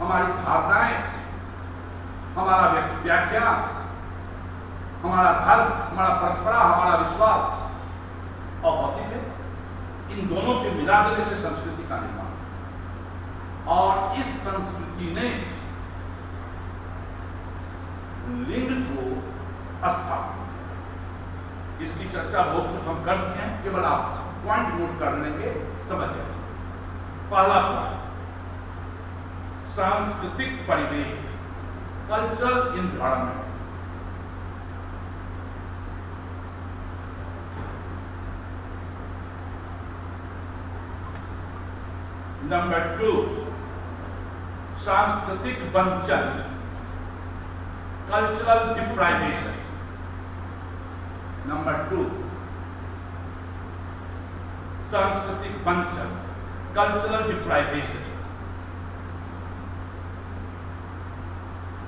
हमारी धारणाएं, हमारा व्याख्या, हमारा धर्म, हमारा परंपरा, हमारा विश्वास और भौतिक है। इन दोनों के मिला देने से संस्कृति का निर्माण। और इस संस्कृति ने लिंग को स्थापित, इसकी चर्चा बहुत कुछ हम कर दिए हैं, केवल आप पॉइंट नोट कर लेंगे, समझ जाएंगे। पहला पॉइंट, सांस्कृतिक परिवेश, कल्चरल इन्वायरमेंट। नंबर 2, सांस्कृतिक वंचन, कल्चरल डिप्राइवेशन। नंबर 2, सांस्कृतिक वंचन, cultural deprivation.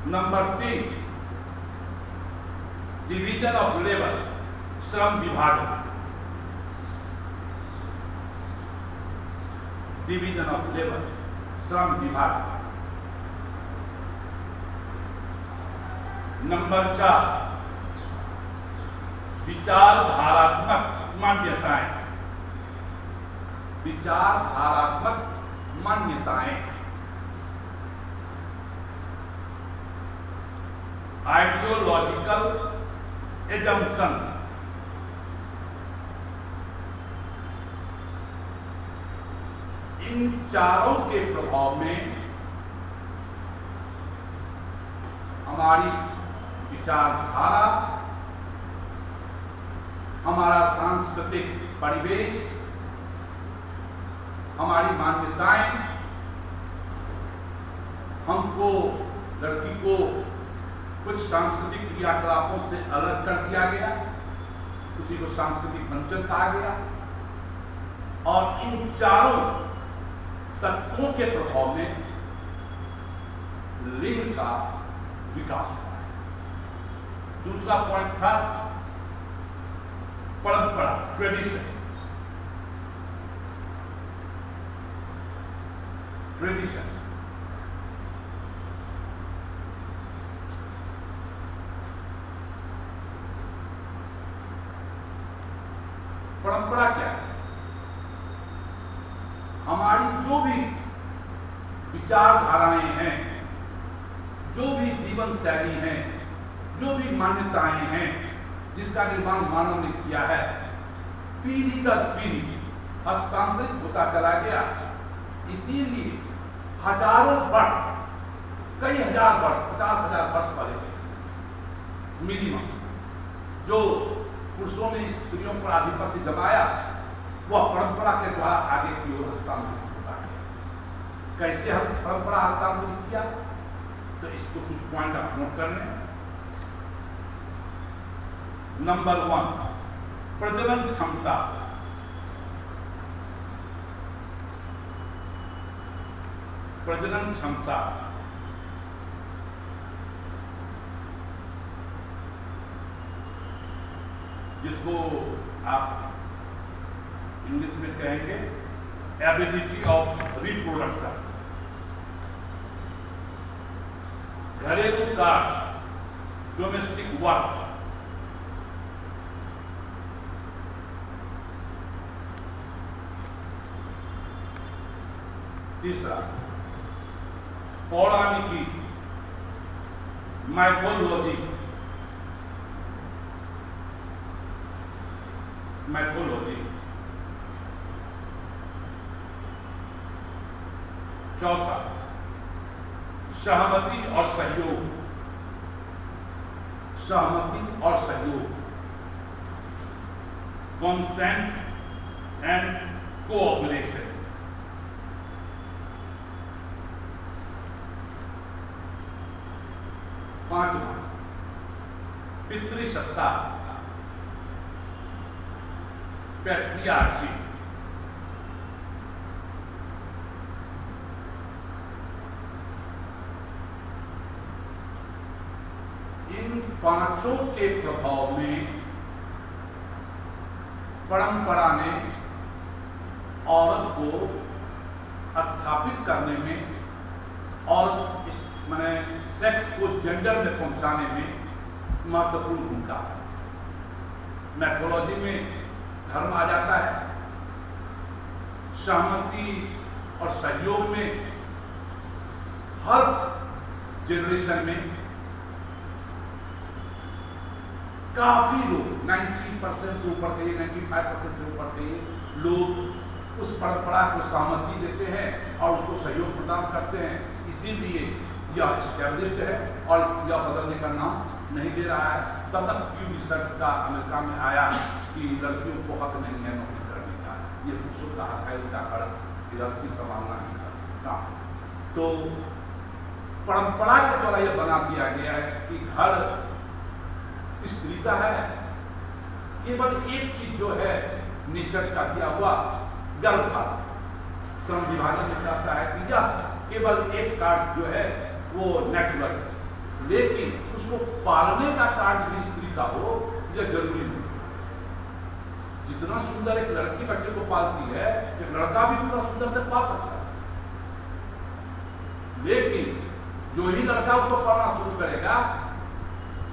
Number 3, division of labour, श्रम विभाजन। डिवीजन ऑफ लेबर, श्रम विभाजन। नंबर 4, विचारधारात्मक मान्यताएं, विचारधारात्मक मान्यताएं। Ideological assumptions. इन चारों के प्रभाव में हमारी विचारधारा, हमारा सांस्कृतिक परिवेश, हमारी मान्यताएं, हमको, लड़की को कुछ सांस्कृतिक क्रियाकलापों से अलग कर दिया गया, उसी को सांस्कृतिक वंचन कहा गया। और इन चारों तत्वों के प्रभाव में लिंग का विकास हुआ है। दूसरा पॉइंट था परंपरा, ट्रेडिशन। ट्रेडिशन परंपरा क्या है? हमारी जो भी विचारधाराएं हैं, जो भी जीवन शैली है, जो भी मान्यताएं हैं, जिसका निर्माण मानव ने किया है, पीढ़ी दर पीढ़ी हस्तांतरित होता चला गया। इसीलिए हजारों वर्ष, कई हजार वर्ष, 50,000 वर्ष पहले मिनिमम जो पुरुषों ने स्त्रियों पर आधिपत्य जमाया, वह परंपरा के द्वारा आगे की ओर हस्तांतरित होता है। कैसे हम परंपरा हस्तांतरित किया, तो इसको कुछ पॉइंट आप नोट कर लें। नंबर 1, प्रजनन क्षमता। प्रजनन क्षमता जिसको आप इंग्लिश में कहेंगे एबिलिटी ऑफ रिप्रोडक्शन। घरेलू कार्य, डोमेस्टिक वर्क, तीसरा पौराणिकी, माइथोलॉजी, चौथा सहमति और सहयोग, कंसेंट एंड कोऑपरेशन। पांचवा पितृसत्ता, पैट्रियार्की। इन पांचों के प्रभाव में परंपरा ने औरत को स्थापित करने में और माने सेक्स को जेंडर में पहुंचाने में महत्वपूर्ण भूमिका है। मैथोलॉजी में धर्म आ जाता है, सहमति और सहयोग में हर जनरेशन में काफी लोग 90% से ऊपर के 95% से ऊपर के लोग उस परंपरा को सहमति देते हैं और उसको सहयोग प्रदान करते हैं। इसीलिए यह एस्टैब्लिश्ड है और यह बदलने का नाम नहीं दे रहा है। तब तक क्यू रिसर्च का अमेरिका में आया कि लड़कियों को हक नहीं है नौकरी करने का, ये पुरुषों का हक है, उनका घर गृहस्थी संभालना ही का। तो परंपरा के द्वारा यह बना दिया गया है कि घर स्त्री का है, केवल एक चीज जो है निश्चित का दिया हुआ गर्भधारण। श्रम विभाजन में कहता है कि यह केवल एक कार्य जो है वो नेचुरल है, लेकिन उसको पालने का कार्य भी स्त्री का हो यह जरूरी नहीं। जितना सुंदर एक लड़की बच्चे को पालती है, एक लड़का भी पूरा सुंदर से पाल सकता है, लेकिन जो ही लड़का उसको पालना शुरू करेगा,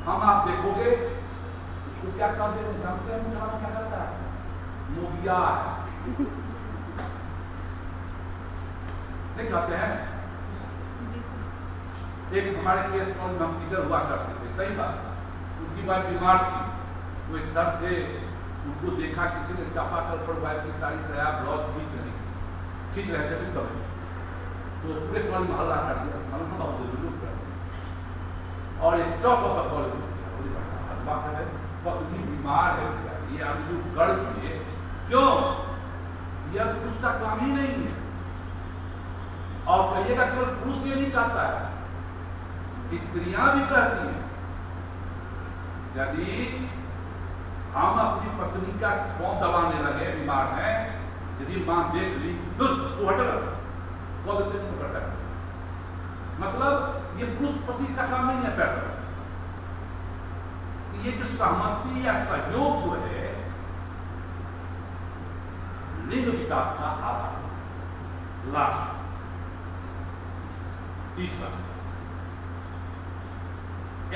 हम आप देखोगे उसको क्या कहते हैं, जानते हैं मुसलमान क्या करता है, मोबिया नहीं कहते हैं। जी सर। एक हमारे केस में हम टीचर हुआ करते थे, सही बात, उनकी बात बीमार थी, वो एक सर थे, उनको देखा किसी ने चापाकल पर वाइफ की सारी सया ब्लाउज खींच रहे थे उस समय, तो पूरे कॉलेज में हल्ला कर दिया, हम बहुत जरूर कर और एक टॉप ऑफ कॉलेज पत्नी बीमार है बेचारी, ये आदमी जो कर दिए, क्यों, यह पुरुष का काम ही नहीं है। और कहिएगा केवल पुरुष ये नहीं कहता है, स्त्रियां भी कहती हैं, यदि हम अपनी पत्नी का कौन दबाने लगे, बीमार है, यदि मां देख ली तो हट मतलब ये पुरुष पति का काम नहीं है। पैटर्न ये जो सहमति या सहयोग जो है लिंग विकास का आधार। लास्ट तीसरा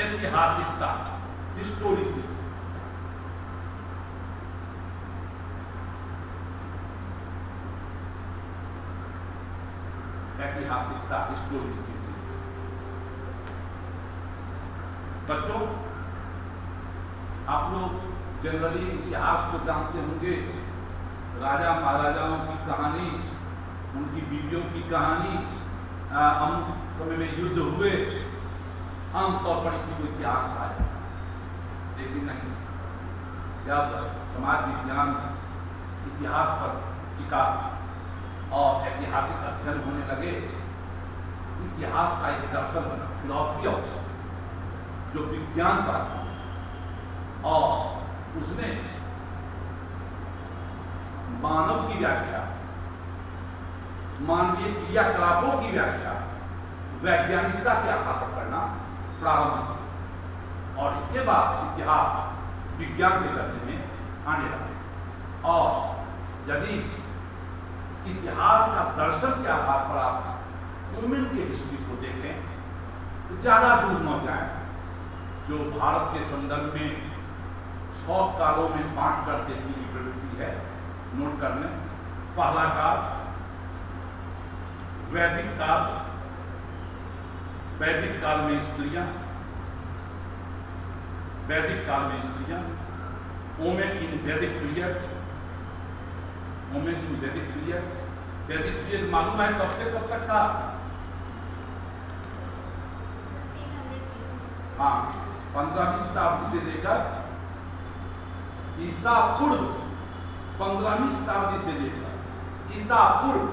ऐतिहासिकता, हिस्टोरिसिटी। ऐतिहासिकता, हिस्टोरिसिटी। बच्चों, आप लोग जनरली इतिहास को जानते होंगे, राजा महाराजाओं की कहानी, उनकी बीवियों की कहानी, हम समय में युद्ध हुए, आमतौर पर इसी को इतिहास कहा जाता है। लेकिन नहीं, जब समाज विज्ञान इतिहास पर टिका और ऐतिहासिक अध्ययन होने लगे। इतिहास का एक दर्शन बना, फिलॉसफी ऑफ, जो विज्ञान का था और उसमें मानव की व्याख्या, मानवीय क्रियाकलापों की व्याख्या वैज्ञानिकता के आधार पर करना प्रारंभ किया और इसके बाद इतिहास विज्ञान के दर्जे में आने लगा। और यदि इतिहास का दर्शन के आधार पर आप वुमेन के हिस्ट्री को देखें तो ज्यादा दूर न जाए। जो भारत के संदर्भ में 100 कालों में बांट कर देखने की प्रवृत्ति है, नोट कर लें। पहला काल वैदिक काल, वैदिक काल में स्त्रियां, वैदिक काल में स्त्रियां, वुमेन इन वैदिक पीरियड, वुमेन इन वैदिक पीरियड। वैदिक पीरियड मालूम है कब से कब तक था? हाँ, 15वीं शताब्दी से लेकर ईसा पूर्व 15वीं शताब्दी से लेकर ईसा पूर्व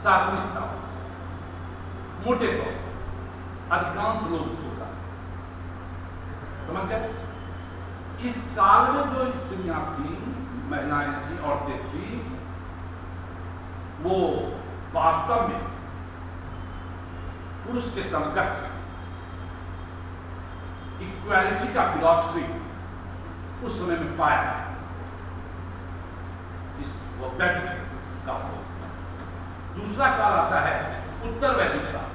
7वीं शताब्दी, मोटे तौर अधिकांश लोग इसको समझ गए। इस काल में जो स्त्रियां थी, महिलाएं थी, औरतें थी, वो वास्तव में पुरुष के समकक्ष इक्वालिटी का फिलॉसफी उस समय में पाया। इस वो वैदिक का दूसरा काल आता है उत्तर वैदिक काल,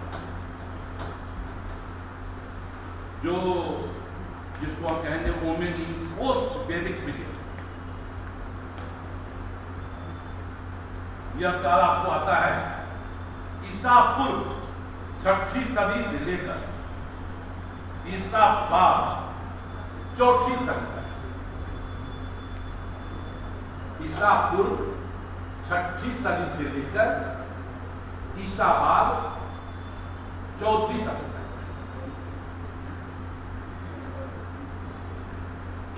जो जिसको हम कहेंगे वुमेन इन पोस्ट वैदिक पीरियड। यह काल आपको आता है ईसा पूर्व 6वीं सदी से लेकर ईसा बाद 4वीं सदी तक। ईसा पूर्व 6वीं सदी से लेकर ईसा बाद 4वीं सदी तक।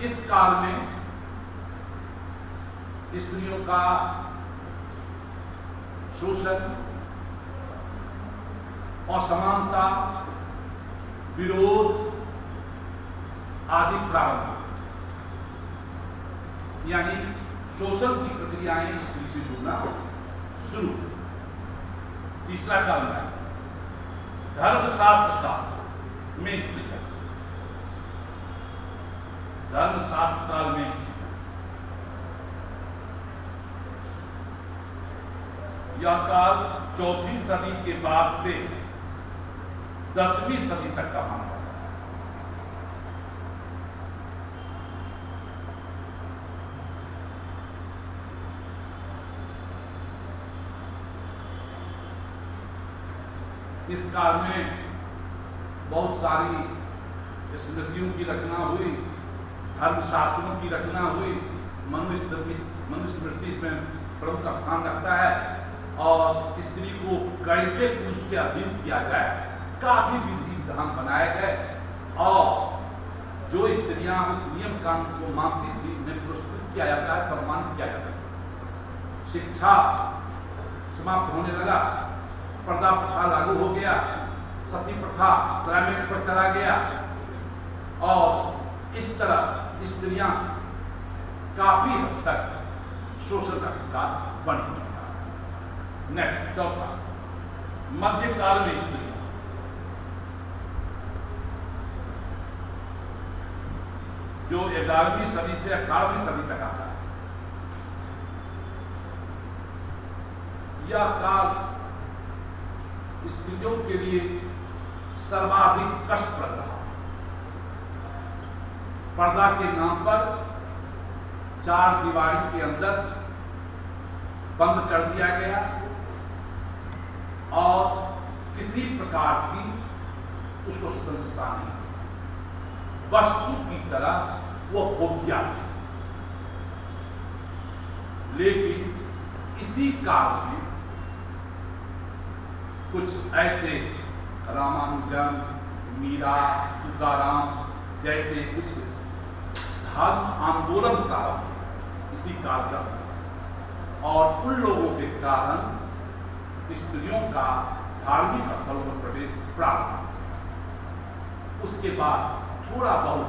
इस काल में स्त्रियों का शोषण, असमानता, विरोध आदि प्रारंभ, यानी शोषण की प्रक्रियाएं स्त्री से जुड़ना शुरू। तीसरा काल में धर्मशास्त्र काल में स्त्री, धर्मशास्त्र काल में यह काल 4वीं सदी के बाद से 10वीं सदी तक का माना जाता है। इस काल में बहुत सारी स्मृतियों की रचना हुई, धर्मशास्त्रों की रचना हुई, मनुस्मृति इसमें प्रमुख स्थान रखता है और स्त्री को कैसे पुरुष के अधीन किया जाए काफी विधि विधान बनाए गए और जो स्त्रियां उस नियम कानून को मानती थी उन्हें पुरस्कृत किया जाता है, सम्मानित किया जाता है। शिक्षा समाप्त होने लगा, पर्दा प्रथा लागू हो गया, सती प्रथा क्लाइमेक्स पर चला गया और इस तरह स्त्रियां काफी हद तक शोषण का शिकार बन गई। नेक्स्ट चौथा, मध्यकाल में स्त्री, जो 11वीं सदी से 18वीं सदी तक आता है। यह काल स्त्रियों के लिए सर्वाधिक कष्टप्रद रहा। पर्दा के नाम पर 4 दीवारी के अंदर बंद कर दिया गया और किसी प्रकार की उसको स्वतंत्रता नहीं, वस्तु की तरह वो भोग्या थी। लेकिन इसी काल में कुछ ऐसे रामानुजन, मीरा, तुकाराम जैसे कुछ धर्म आंदोलन का इसी काल का और उन लोगों के कारण स्त्रियों का धार्मिक स्थलों में प्रवेश प्रारंभ। उसके बाद थोड़ा बहुत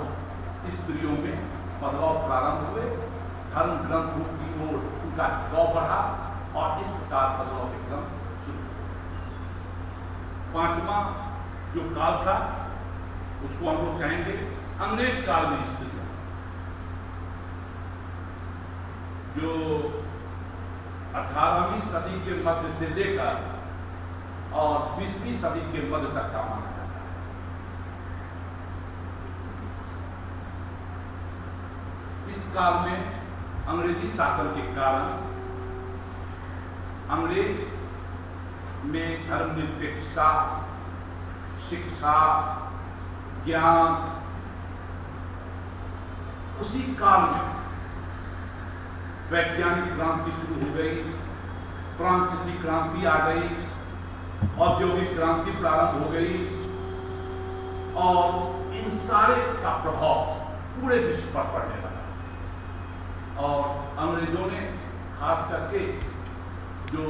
स्त्रियों में बदलाव प्रारंभ हुए, धर्म ग्रंथों की ओर उनका झुकाव बढ़ा और इस प्रकार बदलाव के क्रम शुरू हुआ। पांचवा जो काल था उसको हम लोग कहेंगे अंग्रेज काल में स्त्रियां, जो 18वीं सदी के मध्य से लेकर और 20वीं सदी के मध्य तक का माना जाता है। इस काल में अंग्रेजी शासन के कारण अंग्रेज में धर्मनिरपेक्षता, शिक्षा, ज्ञान, उसी काल में वैज्ञानिक क्रांति शुरू हो गई, फ्रांसीसी क्रांति आ गई, औद्योगिक क्रांति प्रारंभ हो गई और इन सारे का प्रभाव पूरे विश्व पर पड़ने लगा। और अंग्रेजों ने खास करके जो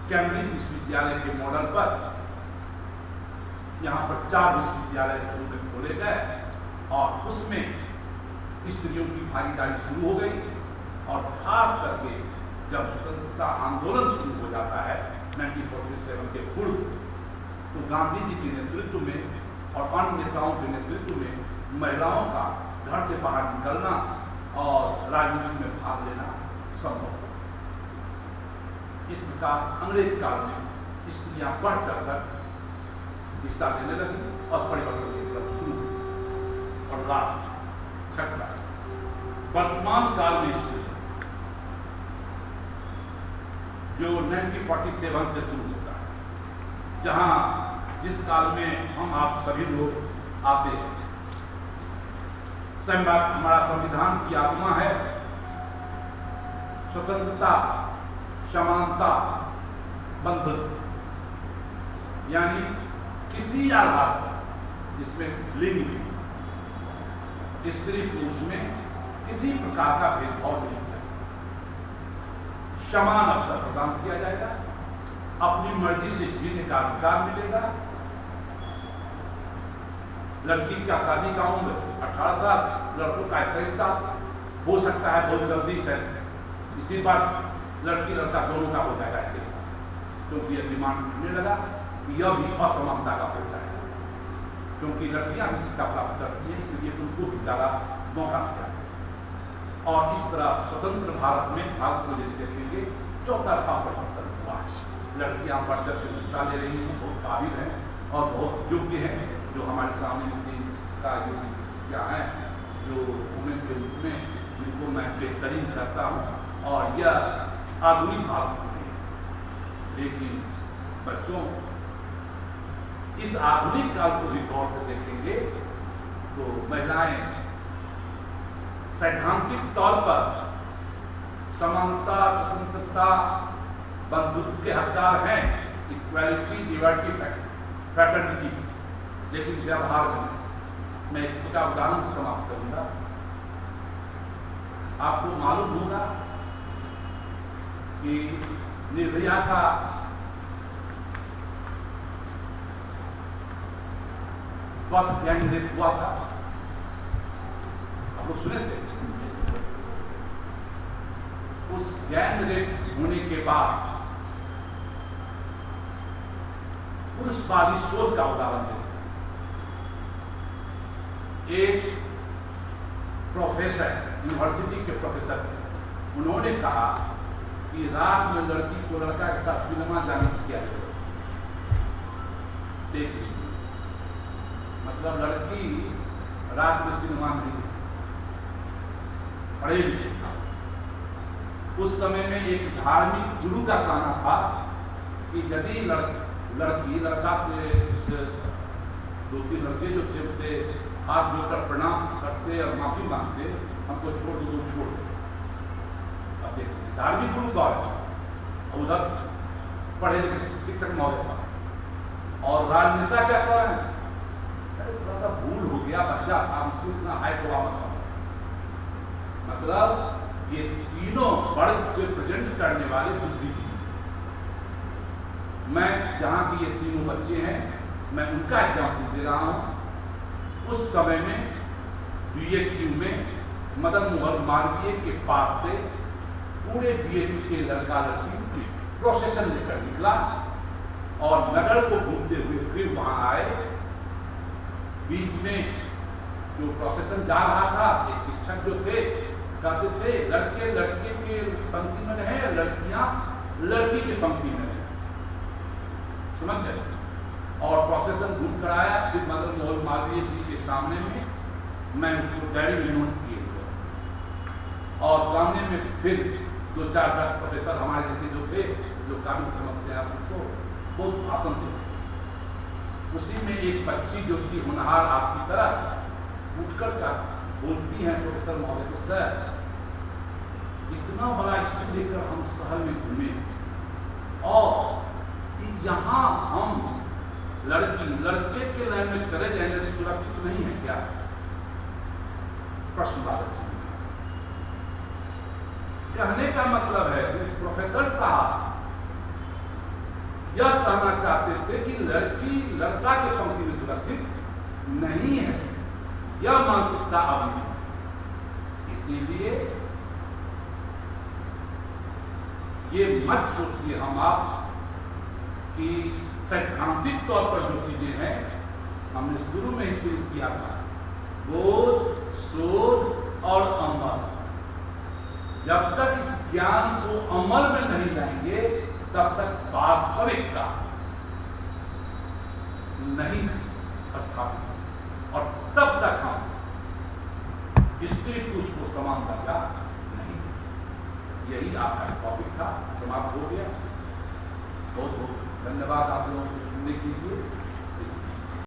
कैम्ब्रिज विश्वविद्यालय के मॉडल पर यहाँ पर 4 विश्वविद्यालय शुरू में खोले गए और उसमें स्त्रियों की भागीदारी शुरू हो गई। और खास करके जब स्वतंत्रता आंदोलन शुरू हो जाता है 1947 के पूर्व, तो गांधी जी के नेतृत्व में और अन्य नेताओं के नेतृत्व में महिलाओं का घर से बाहर निकलना और राजनीति में भाग लेना संभव हो। इस प्रकार अंग्रेज काल में स्त्रियां बढ़ चढ़कर हिस्सा लेने लगी और परिवर्तन की तरफ शुरू हुई। और लास्ट छठा वर्तमान काल में स्त्री जो 1947 से शुरू होता है, जहां जिस काल में हम आप सभी लोग आते हैं। हमारा संविधान की आत्मा है स्वतंत्रता, समानता, बंधुत्व, यानी किसी आधार पर जिसमें लिंग में स्त्री पुरुष में किसी प्रकार का भेदभाव नहीं है, समान अवसर प्रदान किया जाएगा, अपनी मर्जी से जीने का अधिकार मिलेगा। लड़की का शादी का उम्र 18 साल, लड़कों का 21 साल हो सकता है बहुत जल्दी से, इसी बार लड़की लड़का दोनों का हो जाएगा 21 साल, क्योंकि यह डिमांड करने लगा। यह भी असमानता का परिचय है, क्योंकि लड़कियां भी शिक्षा प्राप्त करती हैं, इसलिए उनको भी ज़्यादा मौका मिला। और इस तरह स्वतंत्र भारत में भारत को यदि देखेंगे चौतरफा परिवर्तन हुआ। लड़कियां बढ़ चढ़ के हिस्सा ले रही हैं, बहुत काबिल हैं और बहुत योग्य हैं, जो हमारे सामने शिक्षा योग्य शिक्षिका हैं, जो वुमेन के रूप में जिनको मैं बेहतरीन करता हूँ। और यह आधुनिक भारत में है। लेकिन बच्चों, इस आधुनिक काल को भी गौर से देखेंगे तो महिलाएं सैद्धांतिक तौर पर समानता, स्वतंत्रता, बंधुत्व के हकदार हैं, इक्वालिटी, लिबर्टी, फ्रेटर्निटी, लेकिन व्यवहार में मैं एक छोटा उदाहरण से समाप्त करूंगा। आपको मालूम होगा कि निर्भया का बस गैंग रेप हुआ था, आप लोग सुने थे? उस गैंग रेप होने के बाद पुरुषवादी सोच का उदाहरण देते। एक प्रोफेसर, यूनिवर्सिटी के प्रोफेसर थे, उन्होंने कहा कि रात में लड़की को लड़का के साथ सिनेमा जाने की क्या जरूरत, देख लीजिए, मतलब लड़की रात में सिनेमा नहीं देख सकती, पढ़े लिखे। उस समय में एक धार्मिक गुरु का कहना था कि यदि लड़की लड़का से 2-3 लड़के जो थे उससे हाथ जोड़कर प्रणाम करते और माफी मांगते, हमको छोड़ दो, छोड़ दो। अब देखिए धार्मिक गुरु कौन है, उधर पढ़े लिखे शिक्षक महोदय था, और राजनेता क्या कह रहे हैं, अरे थोड़ा सा भूल हो गया, बच्चा था, उसको इतना हाई प्रभाव। मतलब ये तीनों वर्ग को प्रेजेंट करने वाले बुद्धिजीवी। मैं जहाँ की ये तीनों बच्चे हैं, मैं उनका एग्जाम्पल दे रहा हूँ। उस समय में BHU में मदन मोहन मालवीय के पास से पूरे BHU के लड़का लड़की प्रोसेशन लेकर निकला और नगर को घूमते हुए फिर वहां आए। बीच में जो प्रोसेशन जा रहा था, एक शिक्षक जो थे कहते थे लड़के लड़के के पंक्ति में रहे, लड़कियां लड़की की पंक्ति में रहे, समझ गए। और प्रोसेशन घूम कर आया। फिर मदन मोहन मालवीय जी के सामने में मैं उसको डायरी में नोट किए हुए और सामने में फिर 2-4-10 प्रोफेसर हमारे जैसे जो थे, जो कानून समझते हैं उनको बहुत भाषण थे। उसी में एक बच्ची जो थी होनहार आपकी तरह उठकर का बोलती हैं प्रोफेसर महोदय को, सर इतना बड़ा स्कूल लेकर हम शहर में घूमे और यहाँ हम लड़की लड़के के लाइन में चले जाएंगे तो सुरक्षित नहीं है क्या? प्रश्न बालक कहने का मतलब है कि प्रोफेसर साहब यह कहना चाहते थे कि लड़की लड़का के पंक्ति में सुरक्षित नहीं है, यह मानसिकता अभी भी। इसीलिए ये मत सोचिए हम आप कि सैद्धांतिक तौर पर जो चीजें हैं हमने शुरू में ही शुरू किया था, बोध, शोध और अमल। जब तक इस ज्ञान को अमल में नहीं लाएंगे तब तक वास्तविकता नहीं स्थापित और तब तक हम स्त्री पुरुष को समान दर्जा नहीं दे सकते। यही आपका टॉपिक था, समाप्त हो गया। बहुत बहुत धन्यवाद आप लोगों को सुनने के लिए।